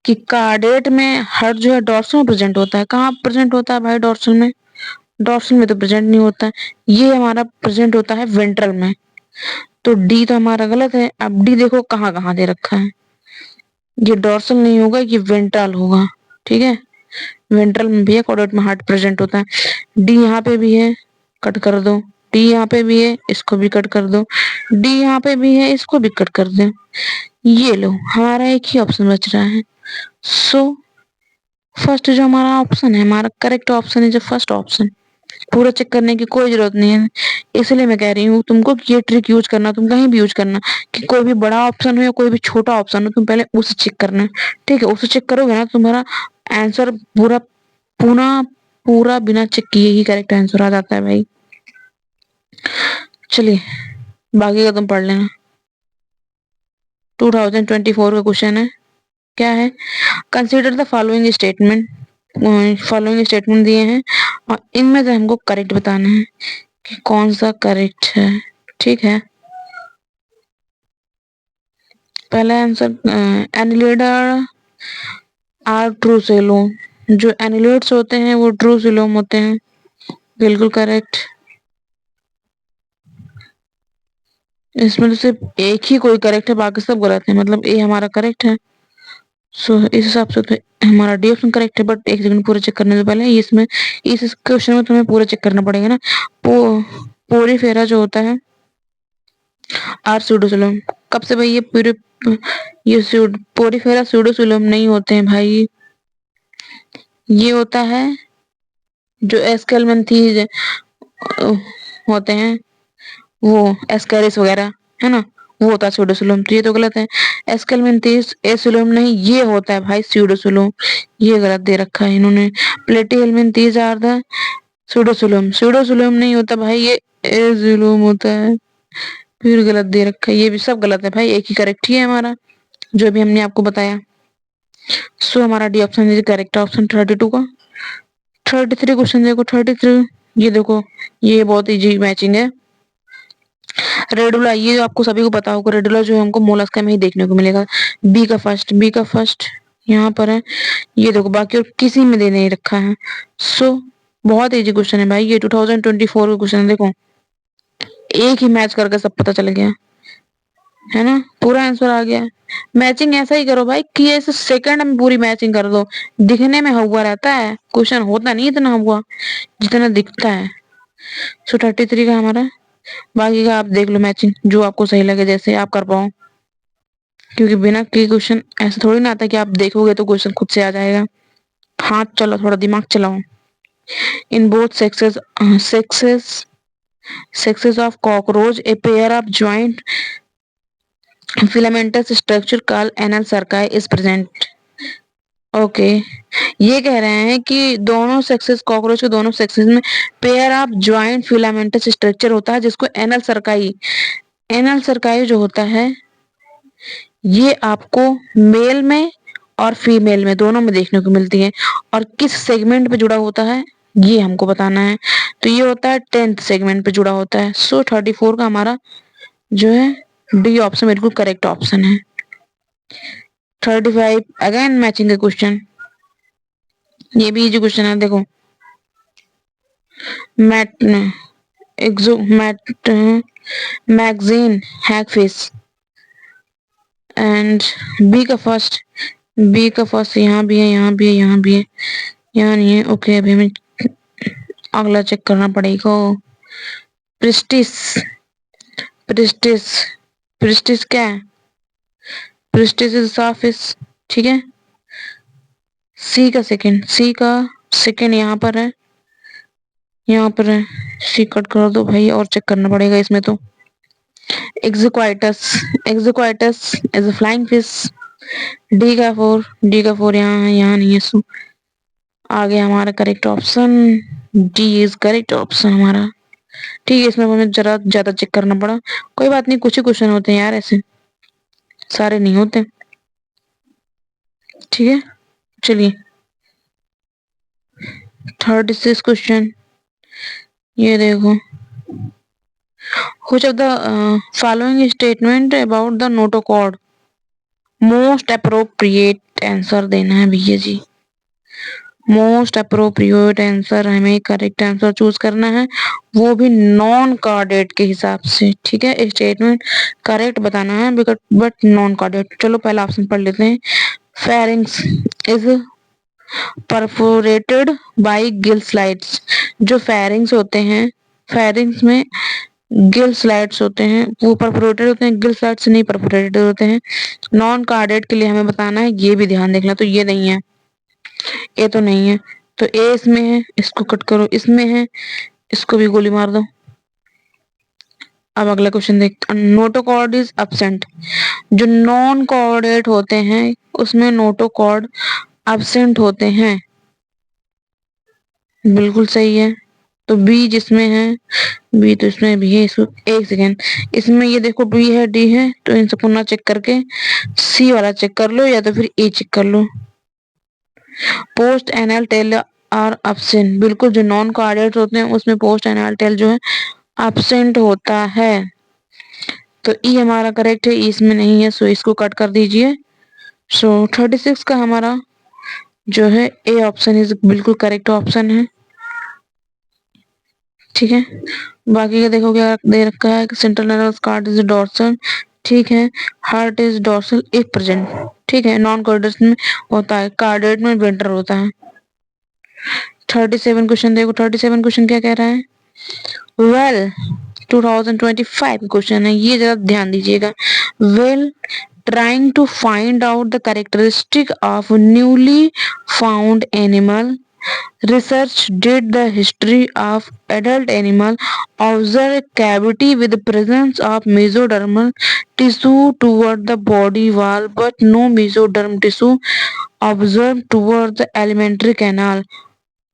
कि कार्डेट में हर्ट जो है डोर्सल में प्रेजेंट होता है। कहाँ प्रेजेंट होता है भाई डोर्सल में? डोर्सल में तो प्रेजेंट नहीं होता है। ये हमारा प्रेजेंट होता है वेंट्रल में। तो डी तो हमारा गलत है। अब डी देखो कहाँ कहाँ दे रखा है। ये डोर्सल नहीं होगा, ये वेंट्रल होगा। ठीक है, वेंट्रल में भी है, कॉर्डेट में हार्ट प्रेजेंट होता है। डी यहाँ पे भी है, कट कर दो। डी यहाँ पे भी है, इसको भी कट कर दो। डी यहाँ पे भी है, इसको भी कट कर दो। ये लो, हमारा एक ही ऑप्शन बच रहा है। सो फर्स्ट जो हमारा ऑप्शन है, हमारा करेक्ट ऑप्शन है जो फर्स्ट ऑप्शन। पूरा चेक करने की कोई जरूरत नहीं है। इसलिए मैं कह रही हूँ तुमको कि ये ट्रिक यूज करना, तुम कहीं भी यूज करना, कि कोई भी बड़ा ऑप्शन हो या कोई भी छोटा ऑप्शन हो, तुम पहले उसे चेक करना। ठीक है, उसे चेक करोगे ना, तुम्हारा आंसर पूरा पूरा पूरा बिना चेक किए ही करेक्ट आंसर आ जाता है भाई। चलिए बाकी का तुम पढ़ लेना। 2024 का क्वेश्चन है, क्या है? Consider the following statement. Following statement दिए हैं और इनमें से हमको करेक्ट बताना है कि कौन सा करेक्ट है। ठीक है, पहला answer, annelida are true coelom. जो एनिलेट्स होते हैं वो ट्रू सेलोम होते हैं। बिल्कुल करेक्ट। इसमें तो सिर्फ एक ही कोई करेक्ट है, बाकी सब गलत है, मतलब ए हमारा करेक्ट है। सो इस हिसाब से तो हमारा डी ऑप्शन करेक्ट है। बट एक सेकंड, पूरा चेक करने से पहले इसमें इस क्वेश्चन में तुम्हें पूरा चेक करना पड़ेगा ना। पोरीफेरा जो होता है आर स्यूडोसिलम, कब से भाई ये पोरीफेरा स्यूडोसिलम नहीं होते हैं भाई। ये होता है जो एस्केलमेंथीज होते हैं, वो एस्केरिस वगैरह है ना, वो होता है स्यूडोसिलम। तो ये तो गलत है। एस्केलमेंथीज एसिलम नहीं, ये होता है भाई स्यूडोसिलम। ये गलत दे रखा है इन्होंने। प्लेटीहेलमिन्थीज आर द स्यूडोसिलम। स्यूडोसिलम नहीं होता भाई, ये एसिलम होता है। फिर गलत दे रखा है। ये भी सब गलत है भाई, एक ही करेक्ट ही है हमारा, जो भी हमने आपको बताया। सो हमारा D option is correct option 32 का। 33 क्वेश्चन देखो, 33 ये देखो, ये बहुत इजी मैचिंग है। रेडुला, ये जो आपको सभी को पता होगा, रेडुला जो है हमको मोलस्का में ही देखने को मिलेगा। बी का फर्स्ट यहाँ पर है। ये देखो, बाकी और किसी में दे नहीं रखा है। सो बहुत इजी क्वेश्चन है भाई, ये 2024 का क्वेश्चन है। देखो एक ही मैच करके सब पता चल गया है ना, पूरा आंसर आ गया। मैचिंग ऐसा ही करो भाई कि ऐसे सेकंड में पूरी मैचिंग कर दो। दिखने में हुआ रहता है, क्वेश्चन होता नहीं इतना हुआ जितना दिखता है। सो 33 का हमारा। बाकी का आप देख लो मैचिंग, जो आपको सही लगे, जैसे आप कर पाओ, क्योंकि बिना के क्वेश्चन ऐसा थोड़ी ना आता कि आप देखोगे तो क्वेश्चन खुद से आ जाएगा। हाथ चलो, थोड़ा दिमाग चलाओ। In both sexes of cockroach a pair of joint filamentous structure called anal cerci is present। Okay, ये कह रहे हैं कि दोनों सेक्सेस, कॉकरोच के दोनों सेक्सेस में pair of joint filamentous structure होता है, जिसको एनल सरकाई, एनल सरकाई जो होता है, ये आपको मेल में और फीमेल में दोनों में देखने को मिलती है। और किस सेगमेंट पे जुड़ा होता है ये हमको बताना है। तो ये होता है 10th सेगमेंट पे जुड़ा होता है। सो 34 का हमारा जो है डी ऑप्शन बिल्कुल करेक्ट ऑप्शन है। 35 अगेन मैचिंग का क्वेश्चन, ये भी इजी क्वेश्चन है। देखो मैट एक्सो मैट मैगजीन हैगफिश एंड बी का फर्स्ट यहाँ भी है, यहाँ भी है, यहाँ भी है, यहाँ नहीं है। ओके, अभी हमें अगला चेक करना पड़ेगा। प्रिस्टिस, प्रिस्टिस, प्रिस्टिस क्या है? Pristis is sawfish. ठीक है, सी का सेकंड यहाँ पर है, यहाँ पर है। सी कट कर दो भाई, और चेक करना पड़ेगा इसमें तो। Exocoetus, exocoetus is a flying fish. D का फोर यहाँ है, यहाँ नहीं है। सो आ गया हमारा correct option, D is correct option हमारा। ठीक है, इसमें हमें जरा ज्यादा चेक करना पड़ा, कोई बात नहीं, कुछ ही क्वेश्चन होते हैं यार ऐसे, सारे नहीं होते। ठीक है, चलिए 36 क्वेश्चन, ये देखो Which of the following statement about the notochord? Most appropriate answer देना है भैया जी। मोस्ट अप्रोप्रिएट आंसर हमें करेक्ट आंसर चूज करना है, वो भी नॉन कार्डेड के हिसाब से। ठीक है, स्टेटमेंट करेक्ट बताना है बट नॉन कार्डेड। चलो पहला ऑप्शन पढ़ लेते हैं। Pharynx is perforated bye Gill slides. जो फेरिंग्स होते हैं, फेरिंग्स में गिल स्लाइड्स होते हैं, वो परफोरेटेड होते हैं, गिल स्लाइड्स नहीं परफोरेटेड होते हैं। नॉन कार्डेड के लिए हमें बताना है, ये भी ध्यान देखना। तो ये नहीं है, ये तो नहीं है, तो ए इसमें है, इसको कट करो। इसमें है, इसको भी गोली मार दो। अब अगला क्वेश्चन देख। Notochord is absent. जो नॉन कोऑर्डिनेट होते हैं उसमें नोटोकॉर्ड अब्सेंट होते हैं। बिल्कुल सही है। तो बी जिसमें है, बी तो इसमें भी है। इसको एक सेकेंड, इसमें ये देखो बी है डी है, तो इन सबको ना चेक करके सी वाला चेक कर लो या तो फिर ए चेक कर लो। Post anal tail are absent. बिल्कुल, जो नॉन कोऑर्डिनेट होते हैं उसमें पोस्ट एनल टेल जो है अब्सेंट होता है। तो ई हमारा करेक्ट है, ई इसमें नहीं है, सो इसको कट कर दीजिए। सो 36 का हमारा जो है ए ऑप्शन इज बिल्कुल करेक्ट ऑप्शन है। ठीक है, बाकी का देखो क्या दे रखा है। Central nervous card is dorsal. ठीक है, heart is dorsal if present. ठीक है, नॉन कार्डेट में होता है, कार्डेट में वेंट्रल होता है। 37 क्वेश्चन देखो। 37 क्वेश्चन क्या कह रहा है? वेल 2025 क्वेश्चन है, ये जरा ध्यान दीजिएगा। Well trying to find out the characteristic of newly found animal, research did the history of adult animal, observe cavity with presence of mesodermal tissue toward the body wall but no mesoderm tissue observed toward the alimentary canal.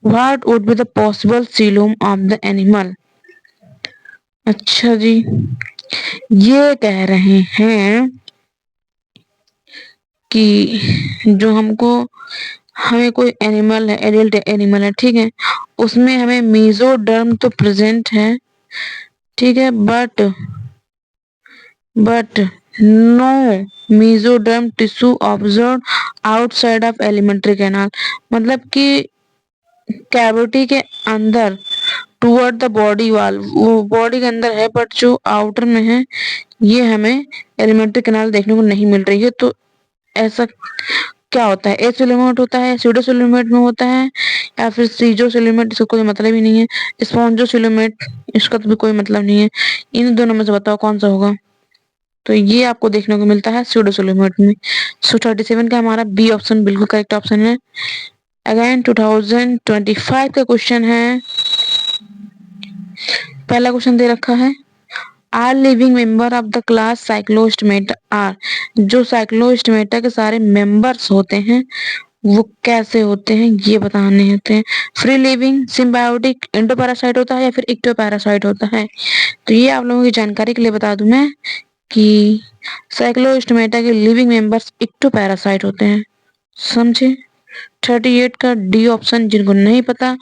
What would be the possible coelom of the animal? अच्छा जी, ये कह रहे हैं कि जो हमें कोई animal है, एडल्ट एनिमल है, ठीक है, उसमें हमें मेसोडर्म तो प्रेजेंट है, ठीक है, but no mesoderm tissue observe outside of alimentary canal. मतलब कि कैविटी के अंदर टूवर्ड द बॉडी वॉल, वो बॉडी के अंदर है बट जो आउटर में है ये हमें एलिमेंट्री कैनाल देखने को नहीं मिल रही है। तो ऐसा क्या होता है? एसिलोमेट होता है, स्यूडोसिलोमेट में होता है, या फिर सीजोसिलोमेट, इसका कोई मतलब ही नहीं है। स्पॉन्जोसिलोमेट, इसका तो भी कोई मतलब नहीं है। इन दोनों में से बताओ कौन सा होगा? तो ये आपको देखने को मिलता है स्यूडोसिलोमेट में। सो 37 का हमारा बी ऑप्शन बिल्कुल करेक्ट ऑप्शन है। अगेन 2025 का क्वेश्चन है। पहला क्वेश्चन दे रखा है, are living member of the class cyclostomata are. जो साइक्लोस्टोमेटा के सारे मेंबर्स होते हैं वो कैसे होते हैं ये बताने होते हैं। फ्री लिविंग, सिम्बायोटिक, एंडोपैरासाइट होता है या फिर इक्टोपैरासाइट होता है। तो ये आप लोगों की जानकारी के लिए बता दूं मैं कि साइक्लोस्टोमेटा के लिविंग मेंबर्स इक्टोपैरासाइट होते हैं। समझे? 38 का डी ऑप्शन। जिनको नहीं पता,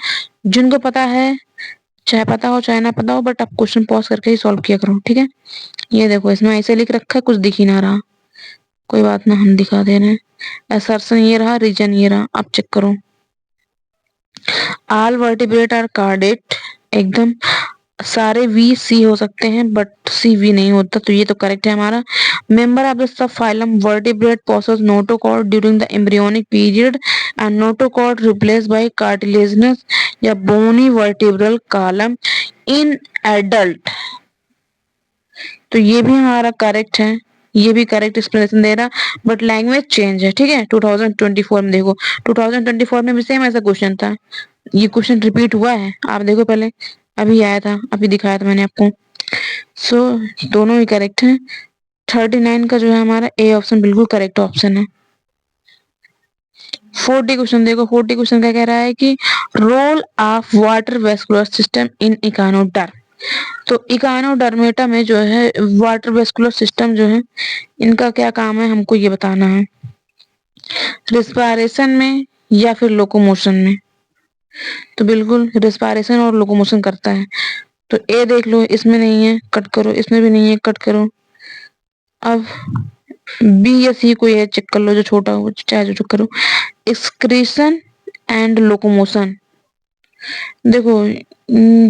जिनको पता है, चाहे पता हो चाहे ना पता हो, बट आप क्वेश्चन पॉज करके ही सॉल्व किया करो। ठीक है, ये देखो इसमें ऐसे लिख रखा है, कुछ दिख ही ना रहा। कोई बात ना, हम दिखा दे रहे हैं। असर्शन ये रहा, रीजन ये रहा, आप चेक करो। ऑल वर्टिब्रेट आर कार्डेट, एकदम सारे वी सी हो सकते हैं बट सी वी नहीं होता, तो ये तो करेक्ट है हमारा। Member of the sub phylum vertebrate possess notochord during the embryonic period and notochord replace by cartilaginous या bony vertebral column in adult. तो ये भी हमारा करेक्ट है, ये भी करेक्ट एक्सप्लेनेशन दे रहा, बट लैंग्वेज चेंज है। ठीक है, 2024 में देखो, 2024 में भी सेम ऐसा क्वेश्चन था, ये क्वेश्चन रिपीट हुआ है। आप देखो पहले, अभी आया था, अभी दिखाया था मैंने आपको। सो दोनों ही करेक्ट है। 39 का जो है हमारा ए ऑप्शन बिल्कुल करेक्ट ऑप्शन है। 40 क्वेश्चन देखो। 40 क्वेश्चन क्या कह रहा है कि role of water vascular system in echinoderm. तो इकानोडर्मेटा में जो है वाटर वेस्कुलर सिस्टम जो है, इनका क्या काम है हमको ये बताना है। रिस्पायरेशन में या फिर लोकोमोशन में? तो बिल्कुल रिस्पायरेशन और लोकोमोशन करता है। तो ए देख लो, इसमें नहीं है, कट करो, इसमें भी नहीं है, कट करो। अब बी या सी कोई है, चेक कर लो, जो छोटा हो चाहे जो चेक करो। Excretion and locomotion. देखो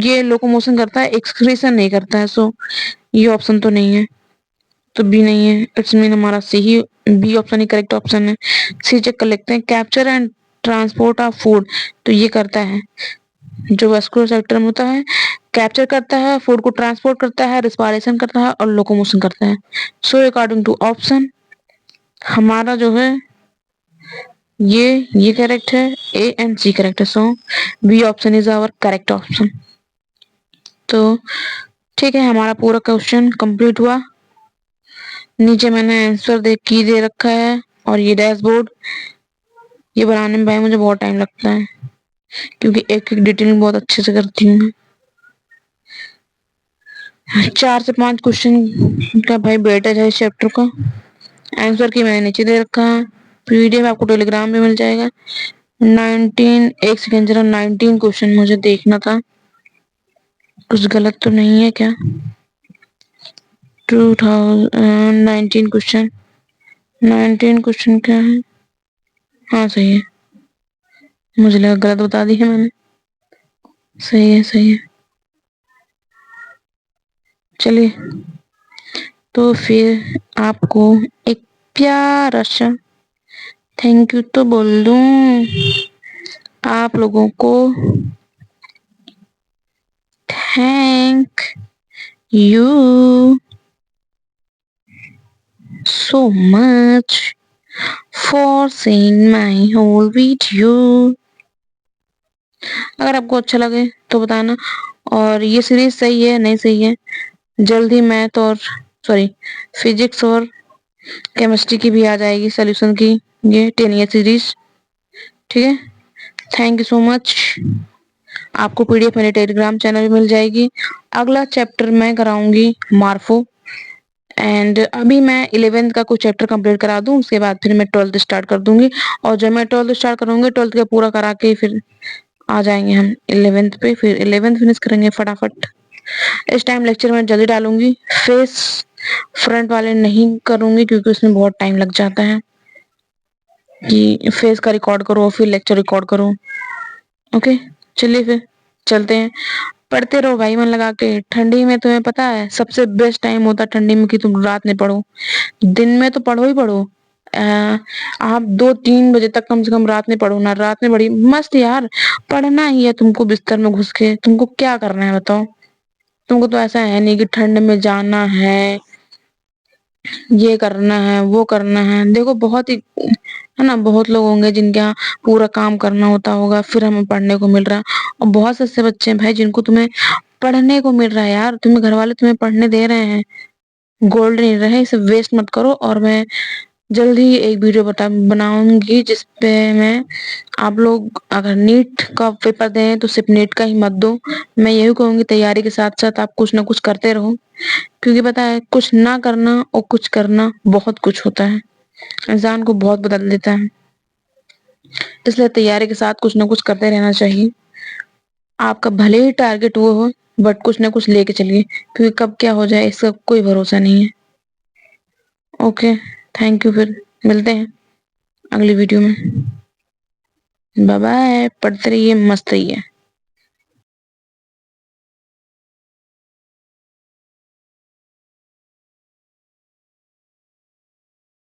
ये लोकोमोशन करता है, एक्सक्रीशन नहीं करता है, सो ये ऑप्शन तो नहीं है, तो बी नहीं है। इट्स मीन हमारा सी ही, बी ऑप्शन ही करेक्ट ऑप्शन है। सी चेक कर लेते हैं। Capture and transport of food, तो ये करता है, जो वेस्कुलर सेक्टर में होता है, कैप्चर करता है, फूड को ट्रांसपोर्ट करता है, रिस्पायरेशन करता है और लोकोमोशन करता है। सो अकॉर्डिंग टू ऑप्शन हमारा जो है ये करेक्ट है, ए एंड सी करेक्ट है, so B option is our correct option. तो ठीक है, हमारा पूरा क्वेश्चन कंप्लीट हुआ। नीचे मैंने आंसर दे रखा है, और ये डैशबोर्ड, ये बनाने में भाई मुझे बहुत टाइम लगता है, क्योंकि एक एक डिटेलिंग बहुत अच्छे से करती हूँ मैं। 4 से 5 क्वेश्चन का भाई वेटेज है इस चैप्टर का। आंसर की मैंने नीचे दे रखा है, पीडीएफ आपको टेलीग्राम में मिल जाएगा। 19 एक सेकेंड जरा, 19 क्वेश्चन मुझे देखना था, कुछ गलत तो नहीं है क्या? 2019 क्वेश्चन, 19 क्वेश्चन क्या है? हाँ सही है, मुझे लगा गलत बता दी है मैंने। सही है, सही है। चलिए, तो फिर आपको एक प्यारा सा थैंक यू तो बोल दूं आप लोगों को। Thank you so much for seeing my whole video। अगर आपको अच्छा लगे तो बताना, और ये सीरीज सही है नहीं सही है। जल्दी मैथ और फिजिक्स और केमिस्ट्री की भी आ जाएगी सॉल्यूशन की, ये 10 ईयर सीरीज। ठीक है, थैंक यू सो मच। आपको पीडीएफ मेरे टेलीग्राम चैनल में मिल जाएगी। अगला चैप्टर मैं कराऊंगी मार्फो, एंड अभी मैं 11th का कुछ चैप्टर कंप्लीट करा दूं, उसके बाद फिर मैं 12th स्टार्ट कर दूंगी। और जब मैं 12th स्टार्ट करूंगी, 12th का पूरा करा के फिर आ जाएंगे हम 11th पे, फिर 11th फिनिश करेंगे फटाफट। इस टाइम लेक्चर मैं जल्दी डालूंगी, फेस फ्रंट वाले नहीं करूंगी, क्योंकि उसमें बहुत टाइम लग जाता है कि फेस का रिकॉर्ड करो फिर लेक्चर रिकॉर्ड करो। ओके, चलिए फिर चलते हैं। पढ़ते रहो भाई मन लगा के। ठंडी में तुम्हें पता है सबसे बेस्ट टाइम होता है ठंडी में कि तुम रात में पढ़ो, दिन में तो पढ़ो ही पढ़ो। आप 2-3 बजे तक कम से कम रात में पढ़ो ना, रात में बड़ी मस्त यार। पढ़ना ही है तुमको, बिस्तर में घुस के तुमको क्या करना है बताओ। तुमको तो ऐसा है नहीं कि ठंड में जाना है, ये करना है, वो करना है। देखो बहुत ही है ना, बहुत लोग होंगे जिनके यहाँ पूरा काम करना होता होगा, फिर हमें पढ़ने को मिल रहा है। और बहुत से ऐसे बच्चे हैं भाई जिनको तुम्हें पढ़ने को मिल रहा है यार, तुम्हें घर वाले तुम्हें पढ़ने दे रहे हैं, गोल्ड नहीं रहे, इसे वेस्ट मत करो। और मैं जल्दी ही एक वीडियो बनाऊंगी जिसपे मैं, आप लोग अगर नीट का पेपर दें तो सिर्फ नीट का ही मत दो। मैं यही कहूंगी तैयारी के साथ साथ आप कुछ ना कुछ करते रहो, क्योंकि पता है कुछ ना करना और कुछ करना बहुत कुछ होता है, इंसान को बहुत बदल देता है। इसलिए तैयारी के साथ कुछ ना कुछ करते रहना चाहिए। आपका भले ही टारगेट वो हो, बट कुछ ना कुछ लेके चलिए, क्योंकि कब क्या हो जाए इसका कोई भरोसा नहीं है। ओके, थैंक यू, फिर मिलते हैं अगली वीडियो में। बाय बाय, पढ़ते रहिए, मस्त रहिए।